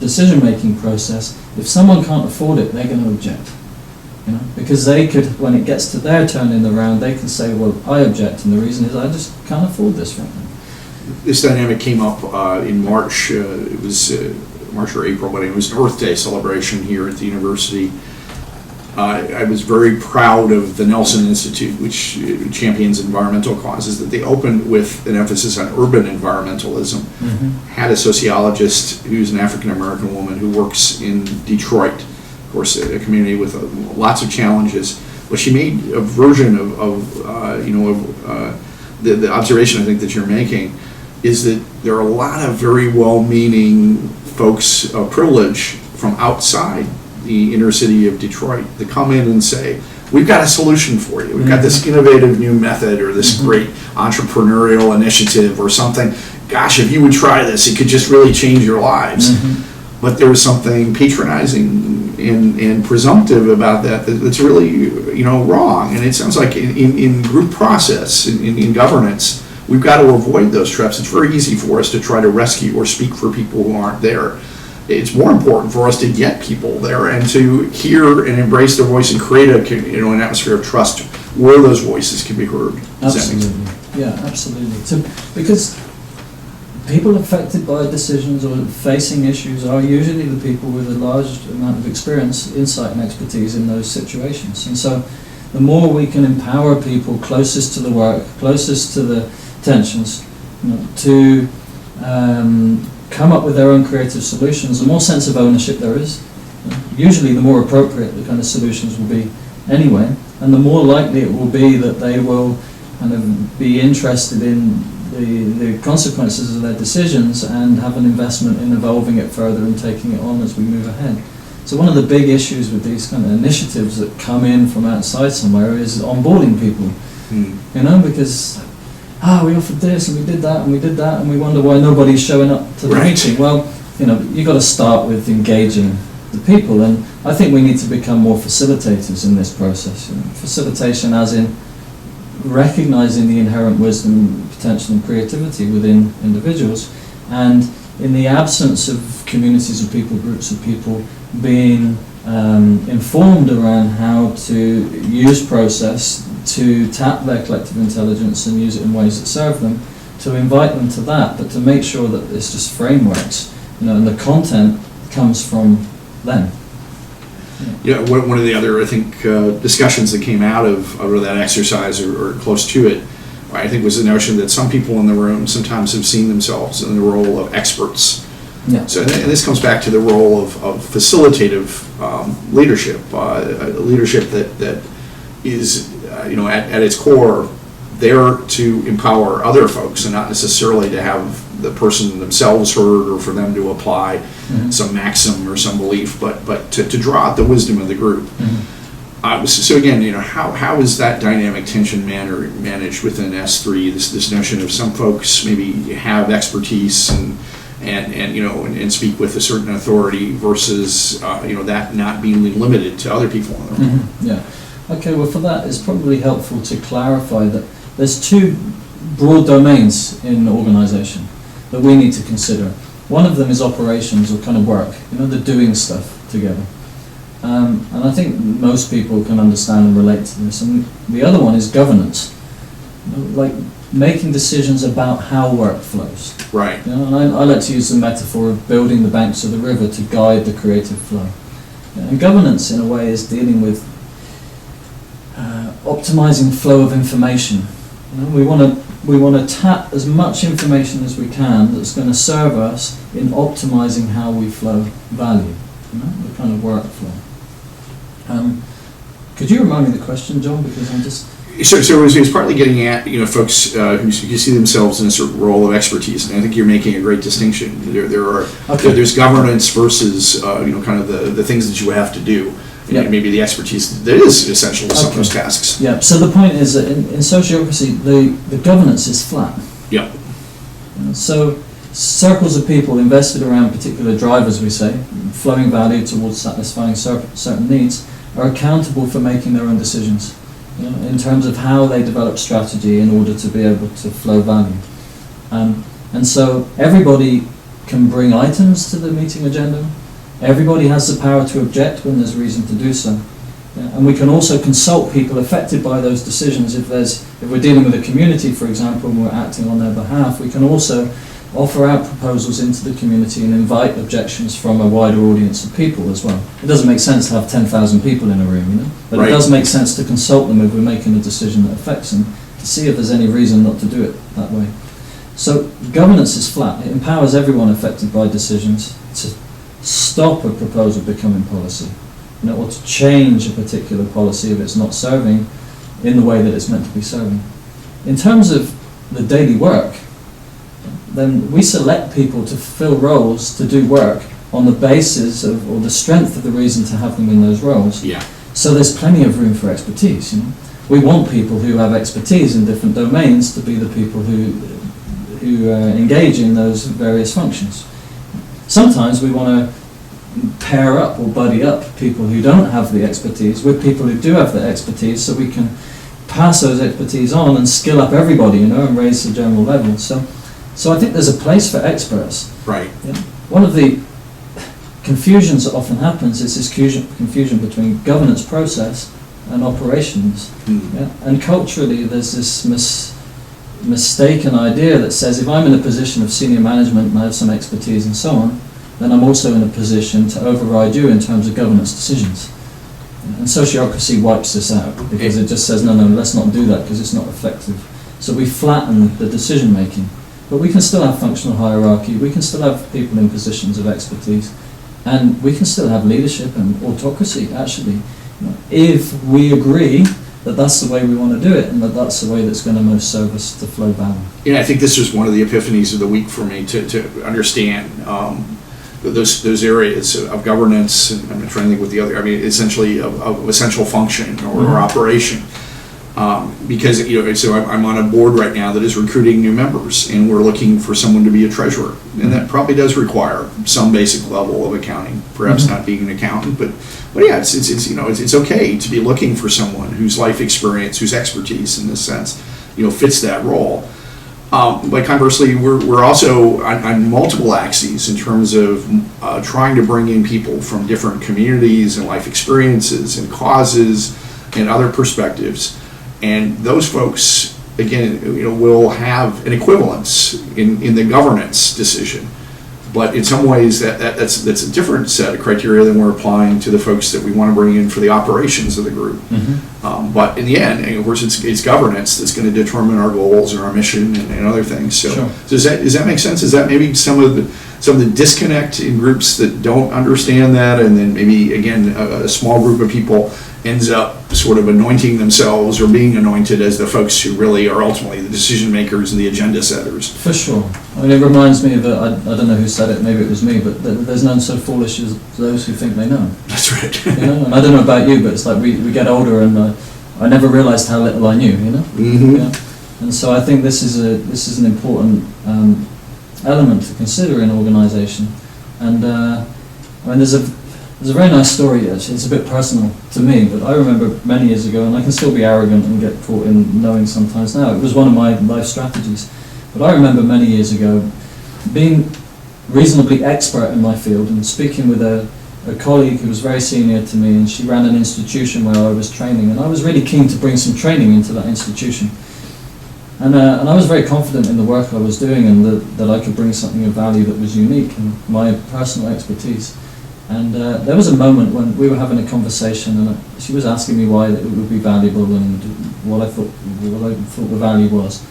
decision-making process, if someone can't afford it, they're going to object. Because they could, when it gets to their turn in the round, they can say, well, I object, and the reason is I just can't afford this right now. This dynamic came up in March. It was March or April, but it was an Earth Day celebration here at the university. I was very proud of the Nelson Institute, which champions environmental causes, that they opened with an emphasis on urban environmentalism. Had a sociologist who's an African-American woman who works in Detroit, of course, a community with lots of challenges. But she made a version of the observation I think that you're making is that there are a lot of very well-meaning folks of privilege from outside the inner city of Detroit that come in and say, we've got a solution for you. We've got this innovative new method or this great entrepreneurial initiative or something. Gosh, if you would try this, it could just really change your lives. But there was something patronizing and presumptive about that's really wrong. And it sounds like in group process, in governance, we've got to avoid those traps. It's very easy for us to try to rescue or speak for people who aren't there. It's more important for us to get people there and to hear and embrace their voice and create an atmosphere of trust where those voices can be heard. Absolutely. Yeah, absolutely. Because people affected by decisions or facing issues are usually the people with a large amount of experience, insight, and expertise in those situations. And so the more we can empower people closest to the work, closest to the tensions, to come up with their own creative solutions, the more sense of ownership there is. Usually the more appropriate the kind of solutions will be anyway. and the more likely it will be that they will kind of be interested in the consequences of their decisions and have an investment in evolving it further and taking it on as we move ahead. So one of the big issues with these kind of initiatives that come in from outside somewhere is onboarding people. You know, because we offered this and we did that and we did that, and we wonder why nobody's showing up to the meeting. Well, you know, you've got to start with engaging the people, and I think we need to become more facilitators in this process. You know, facilitation as in recognizing the inherent wisdom, potential and creativity within individuals, and in the absence of communities of people, groups of people, being informed around how to use process to tap their collective intelligence and use it in ways that serve them, to invite them to that, but to make sure that it's just frameworks, you know, and the content comes from them. Yeah, one of the other, I think, discussions that came out of that exercise or close to it, I think, was the notion that some people in the room sometimes have seen themselves in the role of experts. Yeah. So, and this comes back to the role of facilitative leadership, leadership that is, you know, at its core, there to empower other folks and not necessarily to have the person themselves heard or for them to apply some maxim or some belief, but to draw out the wisdom of the group. So again, you know, how is that dynamic tension managed within S3? This notion of some folks maybe have expertise and you know and speak with a certain authority versus you know that not being limited to other people in the room. Yeah. Okay. Well, for that, it's probably helpful to clarify that there's two broad domains in organisation that we need to consider. One of them is operations or kind of work, you know, the doing stuff together. And I think most people can understand and relate to this. And the other one is governance, you know, like making decisions about how work flows. Right. You know, and I like to use the metaphor of building the banks of the river to guide the creative flow. And governance, in a way, is dealing with optimizing flow of information. You know, we want to tap as much information as we can that's going to serve us in optimizing how we flow value, you know, the kind of workflow. Could you remind me the question, John? Because I'm just... So it was partly getting at, you know, folks who see themselves in a certain role of expertise, and I think you're making a great distinction. There's governance versus you know, kind of the things that you have to do. Yep. Maybe the expertise that is essential to some of those tasks. Yeah. So the point is that in sociocracy, the governance is flat. Yeah. So circles of people invested around particular drivers, we say, flowing value towards satisfying certain needs, are accountable for making their own decisions, you know, in terms of how they develop strategy in order to be able to flow value. And so everybody can bring items to the meeting agenda. Everybody has the power to object when there's reason to do so. Yeah, and we can also consult people affected by those decisions. If we're dealing with a community, for example, and we're acting on their behalf, we can also offer out proposals into the community and invite objections from a wider audience of people as well. It doesn't make sense to have 10,000 people in a room, you know, but It does make sense to consult them if we're making a decision that affects them, to see if there's any reason not to do it that way. So governance is flat. It empowers everyone affected by decisions to stop a proposal becoming policy, you know, or to change a particular policy if it's not serving in the way that it's meant to be serving. In terms of the daily work, then we select people to fill roles, to do work on the basis of, or the strength of the reason to have them in those roles. Yeah. So there's plenty of room for expertise. You know, we want people who have expertise in different domains to be the people who engage in those various functions. Sometimes we want to pair up or buddy up people who don't have the expertise with people who do have the expertise, so we can pass those expertise on and skill up everybody, you know, and raise the general level. So I think there's a place for experts. Right. Yeah? One of the confusions that often happens is this confusion between governance process and operations. Yeah? And culturally, there's this mistaken idea that says if I'm in a position of senior management and I have some expertise and so on, then I'm also in a position to override you in terms of governance decisions. And sociocracy wipes this out because it just says, no, let's not do that because it's not effective. So we flatten the decision making. But we can still have functional hierarchy, we can still have people in positions of expertise, and we can still have leadership and autocracy, actually. You know, if we agree that that's the way we want to do it, and that that's the way that's going to most serve us to flow value. Yeah, I think this was one of the epiphanies of the week for me to understand those areas of governance, and I'm trying to think what the other, I mean, essentially of essential function or operation. Because, so I'm on a board right now that is recruiting new members, and we're looking for someone to be a treasurer. And that probably does require some basic level of accounting, perhaps not being an accountant, but yeah, it's okay to be looking for someone whose life experience, whose expertise in this sense, fits that role. But conversely, we're also on multiple axes in terms of trying to bring in people from different communities and life experiences and causes and other perspectives. And those folks, again, will have an equivalence in the governance decision. But in some ways, that's a different set of criteria than we're applying to the folks that we want to bring in for the operations of the group. But in the end, of course, it's governance that's going to determine our goals and our mission and other things. So, Sure. Does that make sense? Is that maybe some of the disconnect in groups that don't understand that, and then maybe again a small group of people ends up sort of anointing themselves or being anointed as the folks who really are ultimately the decision makers and the agenda setters? For sure. I mean, it reminds me of, I don't know who said it, maybe it was me, but there's none so foolish as those who think they know. That's right. And I don't know about you, but it's like we get older, and I never realized how little I knew, Mm-hmm. Yeah? And so I think this is an important element to consider in organisation. And I mean, there's a very nice story, actually. It's a bit personal to me, but I remember many years ago, and I can still be arrogant and get caught in knowing sometimes now. It was one of my life strategies. But I remember many years ago being reasonably expert in my field and speaking with a colleague who was very senior to me, and she ran an institution where I was training, and I was really keen to bring some training into that institution. And I was very confident in the work I was doing, and that I could bring something of value that was unique and my personal expertise. And there was a moment when we were having a conversation, and she was asking me why it would be valuable and what I thought the value was.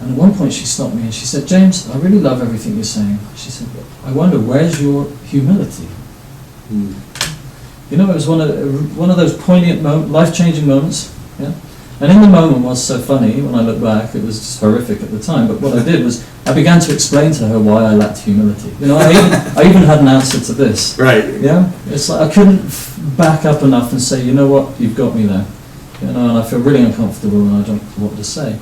And at one point she stopped me and she said, "James, I really love everything you're saying." She said, "I wonder, where's your humility?" It was one of those poignant, life-changing moments. Yeah. And in the moment was so funny, when I look back, it was just horrific at the time, but what I did was I began to explain to her why I lacked humility. I even had an answer to this. Right. Yeah? It's like I couldn't back up enough and say, "You know what, you've got me there." And I feel really uncomfortable and I don't know what to say.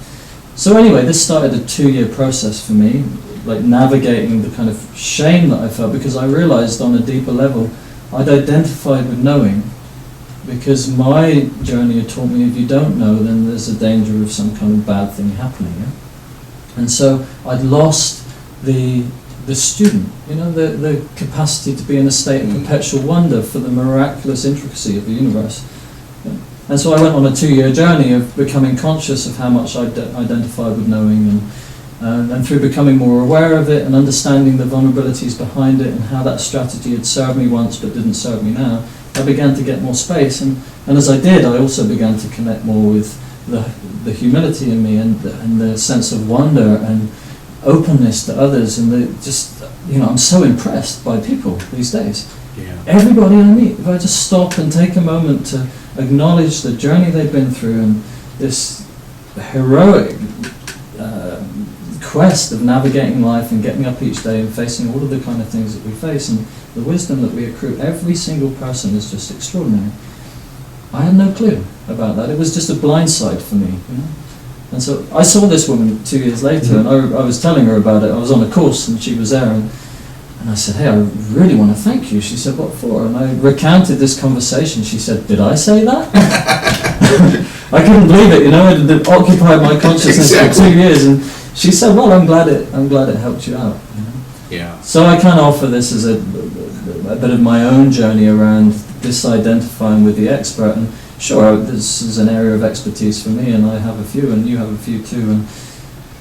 So anyway, this started a 2-year process for me, like navigating the kind of shame that I felt, because I realized on a deeper level I'd identified with knowing, because my journey had taught me if you don't know, then there's a danger of some kind of bad thing happening. Yeah? And so I'd lost the student, the capacity to be in a state of perpetual wonder for the miraculous intricacy of the universe. Yeah? And so I went on a 2-year journey of becoming conscious of how much I'd identified with knowing, and through becoming more aware of it and understanding the vulnerabilities behind it and how that strategy had served me once but didn't serve me now, I began to get more space, and as I did, I also began to connect more with the humility in me and the sense of wonder and openness to others, and I'm so impressed by people these days. Yeah. Everybody I meet, if I just stop and take a moment to acknowledge the journey they've been through and this heroic quest of navigating life and getting up each day and facing all of the kind of things that we face, and the wisdom that we accrue, every single person is just extraordinary. I had no clue about that. It was just a blindside for me. And so I saw this woman 2 years later, and I was telling her about it. I was on a course and she was there, and I said, "Hey, I really want to thank you." She said, "What for?" And I recounted this conversation. She said, "Did I say that?" I couldn't believe it. It occupied my consciousness for 2 years, and she said, "Well, I'm glad it helped you out." Yeah. So I kind of offer this as a bit of my own journey around disidentifying with the expert. And sure, this is an area of expertise for me, and I have a few, and you have a few too.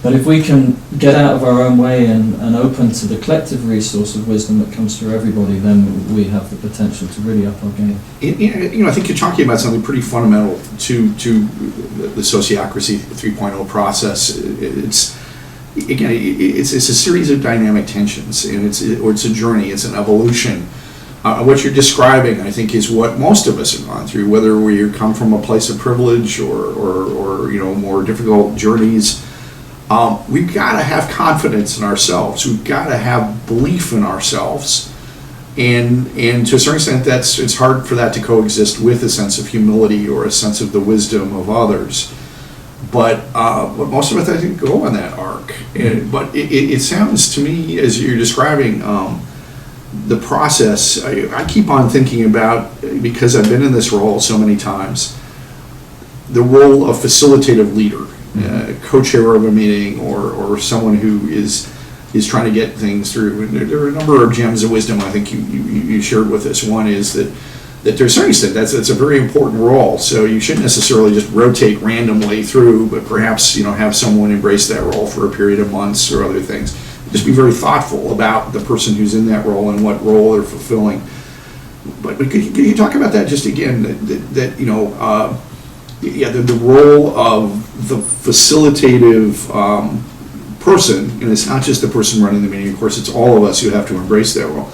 But if we can get out of our own way and open to the collective resource of wisdom that comes through everybody, then we have the potential to really up our game. I think you're talking about something pretty fundamental to the Sociocracy 3.0 process. It's a series of dynamic tensions, and it's a journey, it's an evolution What you're describing, I think, is what most of us have gone through, whether we come from a place of privilege or more difficult journeys. We've got to have confidence in ourselves. We've got to have belief in ourselves, and to a certain extent, it's hard for that to coexist with a sense of humility or a sense of the wisdom of others. But most of us, I think, go on that arc. But it sounds to me, as you're describing the process, I keep on thinking about, because I've been in this role so many times, the role of facilitative leader, co-chair of a meeting, or someone who is trying to get things through. And there are a number of gems of wisdom I think you shared with us. One is that to a certain extent, that's a very important role. So you shouldn't necessarily just rotate randomly through, but perhaps have someone embrace that role for a period of months or other things. Just be very thoughtful about the person who's in that role and what role they're fulfilling. But could you talk about that just again? The role of the facilitative person, and it's not just the person running the meeting. Of course, it's all of us who have to embrace that role.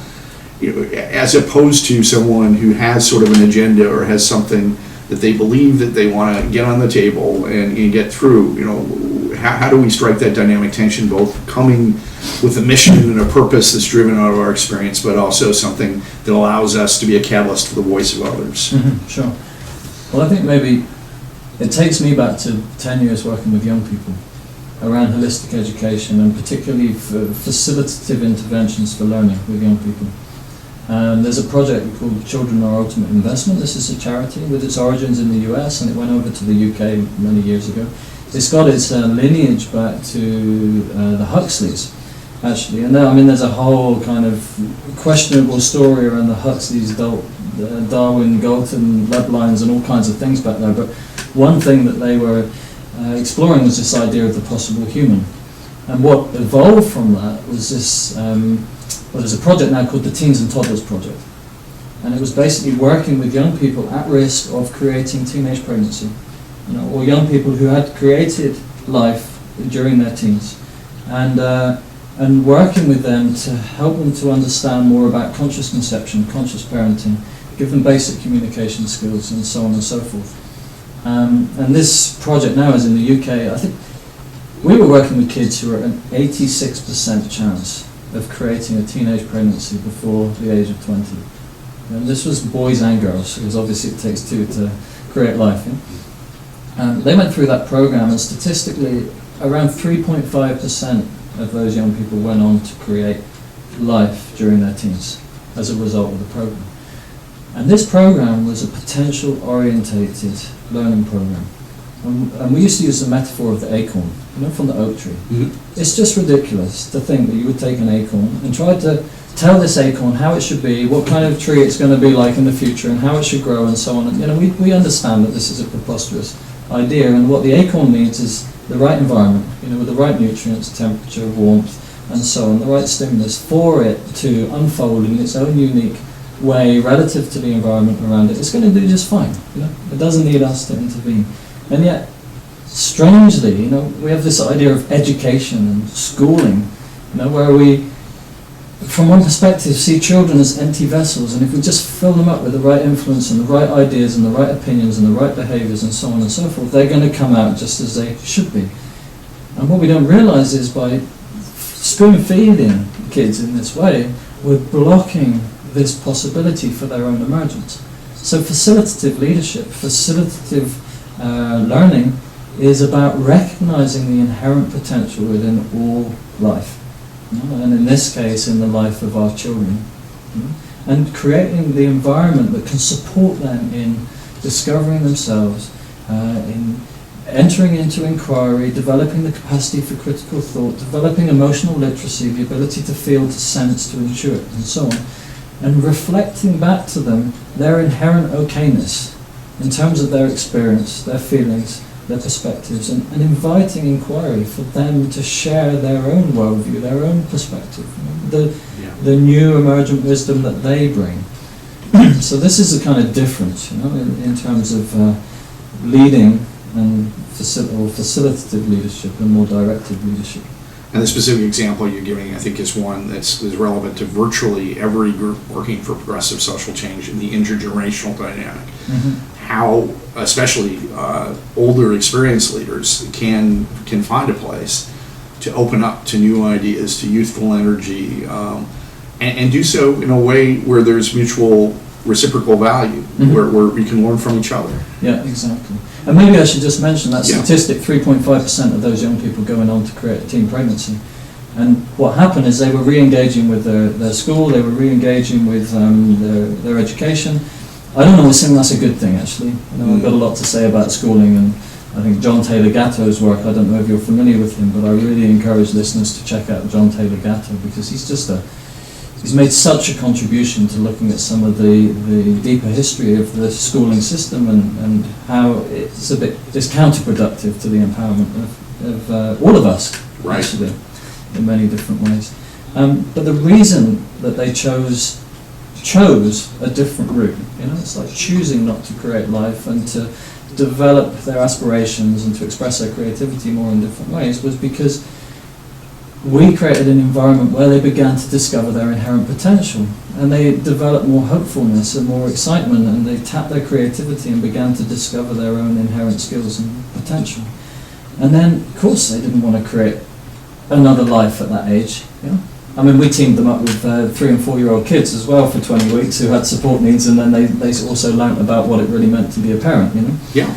As opposed to someone who has sort of an agenda or has something that they believe that they want to get on the table and get through. How do we strike that dynamic tension, both coming with a mission and a purpose that's driven out of our experience, but also something that allows us to be a catalyst for the voice of others? Mm-hmm, sure. Well, I think maybe it takes me back to 10 years working with young people around holistic education, and particularly for facilitative interventions for learning with young people. There's a project called Children Are Ultimate Investment. This is a charity with its origins in the US, and it went over to the UK many years ago. It's got its lineage back to the Huxleys, actually. And there's a whole kind of questionable story around the Huxleys, Darwin, Galton, lead lines, and all kinds of things back there. But one thing that they were exploring was this idea of the possible human. And what evolved from that was this, there's a project now called the Teens and Toddlers Project. And it was basically working with young people at risk of creating teenage pregnancy, or young people who had created life during their teens, and working with them to help them to understand more about conscious conception, conscious parenting, give them basic communication skills, and so on and so forth. And this project now is in the UK. I think we were working with kids who were at an 86% chance of creating a teenage pregnancy before the age of 20. And this was boys and girls, because obviously it takes two to create life. They went through that program, and statistically around 3.5% of those young people went on to create life during their teens as a result of the program. And this program was a potential orientated learning program. And we used to use the metaphor of the acorn, from the oak tree. Mm-hmm. It's just ridiculous to think that you would take an acorn and try to tell this acorn how it should be, what kind of tree it's going to be like in the future, and how it should grow, and so on. And we understand that this is a preposterous idea, and what the acorn needs is the right environment, with the right nutrients, temperature, warmth, and so on, the right stimulus for it to unfold in its own unique way relative to the environment around it. It's going to do just fine. It doesn't need us to intervene. And yet, strangely, we have this idea of education and schooling, where we, from one perspective, see children as empty vessels, and if we just fill them up with the right influence and the right ideas and the right opinions and the right behaviors and so on and so forth, they're going to come out just as they should be. And what we don't realize is by spoon-feeding kids in this way, we're blocking this possibility for their own emergence. So facilitative leadership, facilitative learning is about recognizing the inherent potential within all life, and in this case in the life of our children, and creating the environment that can support them in discovering themselves, in entering into inquiry, developing the capacity for critical thought, developing emotional literacy, the ability to feel, to sense, to intuit, and so on, and reflecting back to them their inherent okayness in terms of their experience, their feelings, their perspectives, and inviting inquiry for them to share their own worldview, their own perspective, the new emergent wisdom that they bring. So this is a kind of difference, in terms of leading and facilitative leadership and more directed leadership. And the specific example you're giving, I think, is one is relevant to virtually every group working for progressive social change in the intergenerational dynamic. How, especially older, experienced leaders, can find a place to open up to new ideas, to youthful energy, and do so in a way where there's mutual reciprocal value, where we can learn from each other. Yeah, exactly. And maybe I should just mention that Yeah. statistic, 3.5% of those young people going on to create a teen pregnancy. And what happened is they were re-engaging with their school, they were re-engaging with their education. I don't always think that's a good thing, actually. I've got a lot to say about schooling, and I think John Taylor Gatto's work, I don't know if you're familiar with him, but I really encourage listeners to check out John Taylor Gatto, because he's made such a contribution to looking at some of the deeper history of the schooling system and how it's counterproductive to the empowerment of all of us, Right. actually, in many different ways. But the reason that they chose a different route, it's like choosing not to create life and to develop their aspirations and to express their creativity more in different ways, was because we created an environment where they began to discover their inherent potential, and they developed more hopefulness and more excitement, and they tapped their creativity and began to discover their own inherent skills and potential. And then, of course, they didn't want to create another life at that age. I mean, we teamed them up with 3 and 4-year-old kids as well for 20 weeks who had support needs, and then they also learnt about what it really meant to be a parent, Yeah.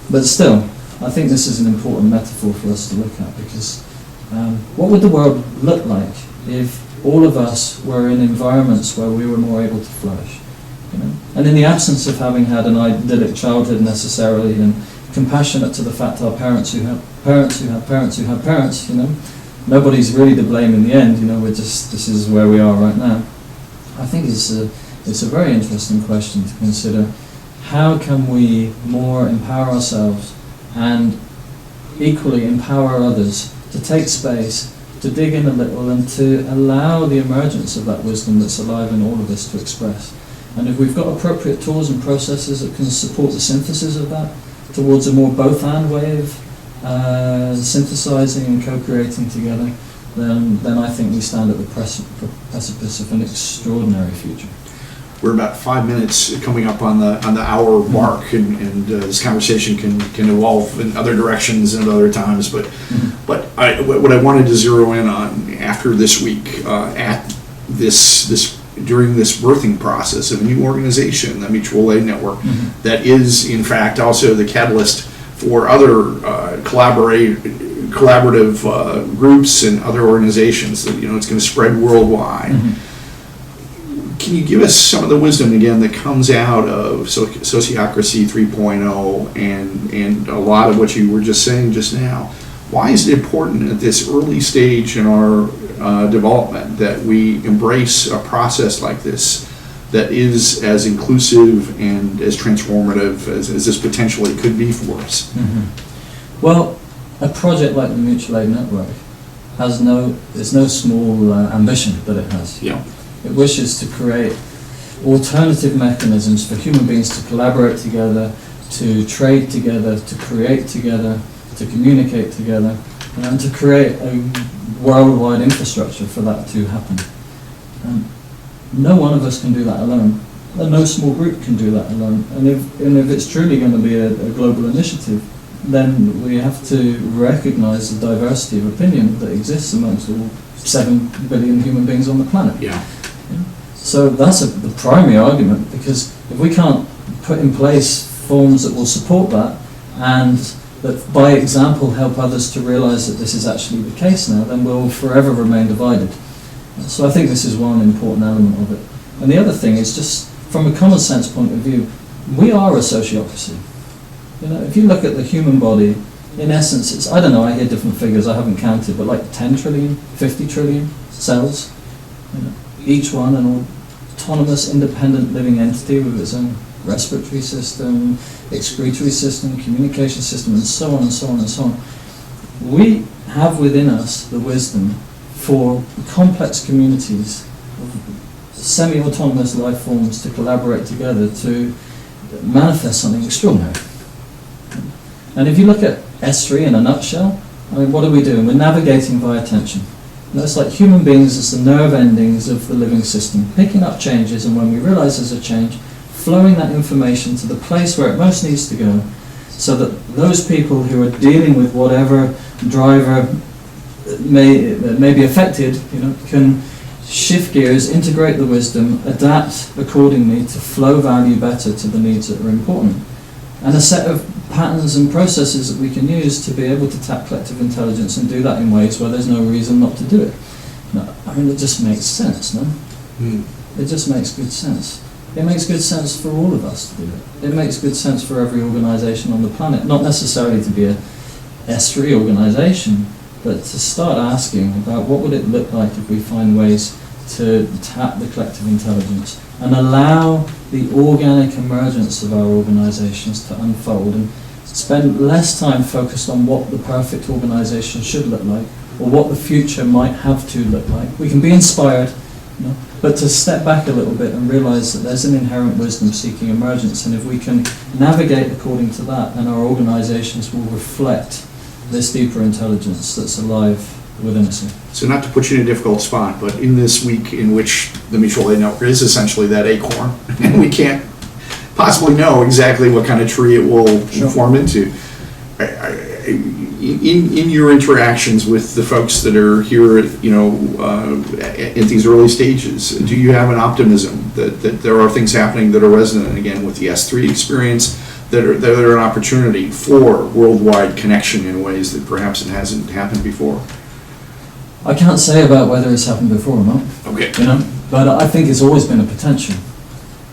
But still, I think this is an important metaphor for us to look at, because what would the world look like if all of us were in environments where we were more able to flourish? And in the absence of having had an idyllic childhood necessarily, and compassionate to the fact our parents who have parents who have parents who have parents, nobody's really to blame in the end. This is where we are right now. I think it's a very interesting question to consider. How can we more empower ourselves and equally empower others to take space, to dig in a little, and to allow the emergence of that wisdom that's alive in all of us to express? And if we've got appropriate tools and processes that can support the synthesis of that towards a more both-and way of synthesizing and co-creating together, then I think we stand at the precipice of an extraordinary future. We're about 5 minutes coming up on the hour mark, and this conversation can evolve in other directions and at other times. But what I wanted to zero in on after this week, at during this birthing process of a new organization, the Mutual Aid Network, that is in fact also the catalyst for other collaborative groups and other organizations that it's going to spread worldwide. Can you give us some of the wisdom again that comes out of Sociocracy 3.0 and a lot of what you were just saying just now? Why is it important at this early stage in our development that we embrace a process like this that is as inclusive and as transformative as this potentially could be for us? Well, a project like the Mutual Aid Network there's no small ambition that it has. Yeah. It wishes to create alternative mechanisms for human beings to collaborate together, to trade together, to create together, to communicate together, and to create a worldwide infrastructure for that to happen. No one of us can do that alone. No small group can do that alone. And if it's truly going to be a global initiative, then we have to recognize the diversity of opinion that exists amongst all 7 billion human beings on the planet. Yeah. So that's the primary argument, because if we can't put in place forms that will support that, and that by example help others to realize that this is actually the case now, then we'll forever remain divided. So I think this is one important element of it. And the other thing is, just from a common sense point of view, we are a sociocracy. If you look at the human body, in essence, it's, I don't know, I hear different figures, I haven't counted, but like 10 trillion, 50 trillion cells, each one an autonomous, independent living entity with its own respiratory system, excretory system, communication system, and so on and so on and so on. We have within us the wisdom for complex communities of semi-autonomous life forms to collaborate together to manifest something extraordinary. And if you look at S3 in a nutshell, I mean, what are we doing? We're navigating via tension. You know, it's like human beings as the nerve endings of the living system, picking up changes, and when we realise there's a change, flowing that information to the place where it most needs to go, so that those people who are dealing with whatever driver may be affected, you know, can shift gears, integrate the wisdom, adapt accordingly to flow value better to the needs that are important. And a set of patterns and processes that we can use to be able to tap collective intelligence and do that in ways where there's no reason not to do it. No, I mean, it just makes sense, no? It just makes good sense. It makes good sense for all of us to do it. It makes good sense for every organisation on the planet, not necessarily to be a S3 organisation, but to start asking about what would it look like if we find ways to tap the collective intelligence and allow the organic emergence of our organisations to unfold, and spend less time focused on what the perfect organisation should look like or what the future might have to look like. We can be inspired, you know, but to step back a little bit and realise that there's an inherent wisdom seeking emergence, and if we can navigate according to that, then our organisations will reflect this deeper intelligence that's alive within us. So not to put you in a difficult spot, but in this week in which the mutual aid network is essentially that acorn, and we can't possibly know exactly what kind of tree it will form into. In your interactions with the folks that are here, you know, at these early stages, do you have an optimism that there are things happening that are resonant again with the S3 experience, that are an opportunity for worldwide connection in ways that perhaps it hasn't happened before? I can't say about whether it's happened before or not. Okay. You know, but I think it's always been a potential.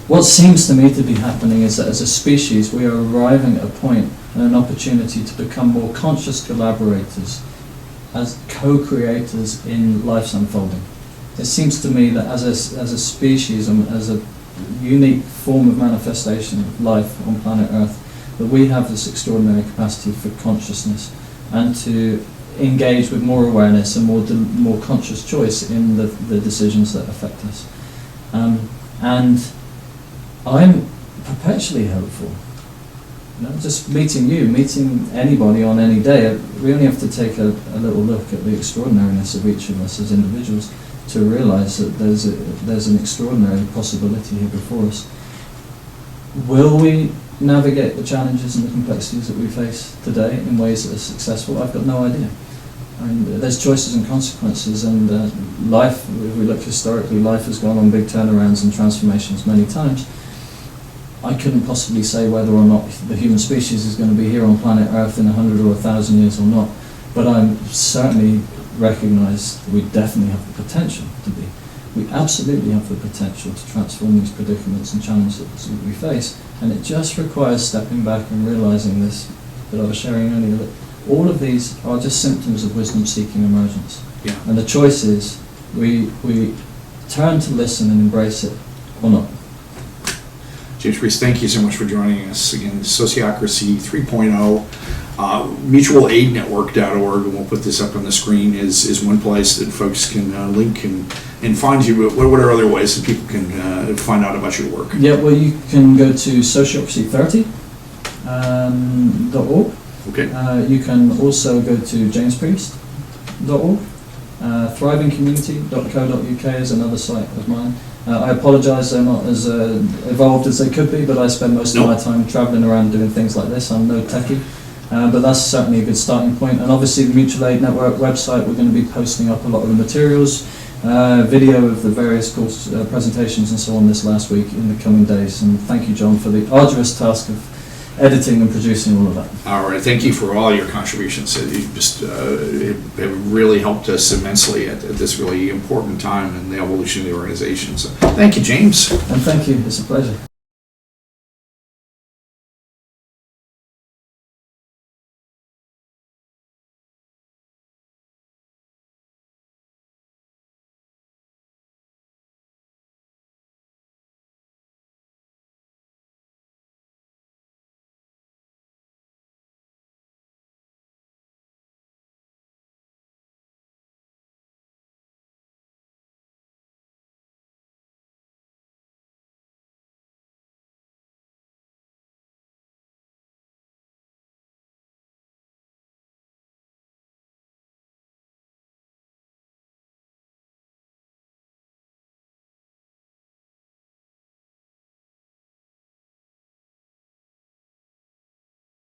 What seems to me to be happening is that as a species we are arriving at a point and an opportunity to become more conscious collaborators, as co-creators in life's unfolding. It seems to me that as a species and as a unique form of manifestation of life on planet Earth, that we have this extraordinary capacity for consciousness and to engage with more awareness and more conscious choice in the decisions that affect us. And I'm perpetually hopeful. You know, just meeting you, meeting anybody on any day, we only have to take a little look at the extraordinariness of each of us as individuals to realise that there's an extraordinary possibility here before us. Will we navigate the challenges and the complexities that we face today in ways that are successful? I've got no idea. I mean, there's choices and consequences, and life, if we look historically, life has gone on big turnarounds and transformations many times. I couldn't possibly say whether or not the human species is going to be here on planet Earth in 100 or 1,000 years or not, but I certainly recognise that we definitely have the potential to be. We absolutely have the potential to transform these predicaments and challenges that we face, and it just requires stepping back and realising this that I was sharing earlier, that all of these are just symptoms of wisdom-seeking emergence. Yeah. And the choice is we turn to listen and embrace it or not. James Priest, thank you so much for joining us. Again, Sociocracy 3.0, mutualaidnetwork.org, and we'll put this up on the screen, is one place that folks can link and find you. What are other ways that people can find out about your work? Yeah, well, you can go to sociocracy30.org. Okay. You can also go to jamespriest.org. Thrivingcommunity.co.uk is another site of mine. I apologise, they're not as evolved as they could be, but I spend most of my time travelling around doing things like this. I'm no techie, but that's certainly a good starting point. And obviously the Mutual Aid Network website, we're going to be posting up a lot of the materials, video of the various course presentations and so on this last week in the coming days. And thank you, John, for the arduous task of editing and producing all of that. All right, thank you for all your contributions. You just have really helped us immensely at this really important time in the evolution of the organization. So thank you, James. And thank you, it's a pleasure.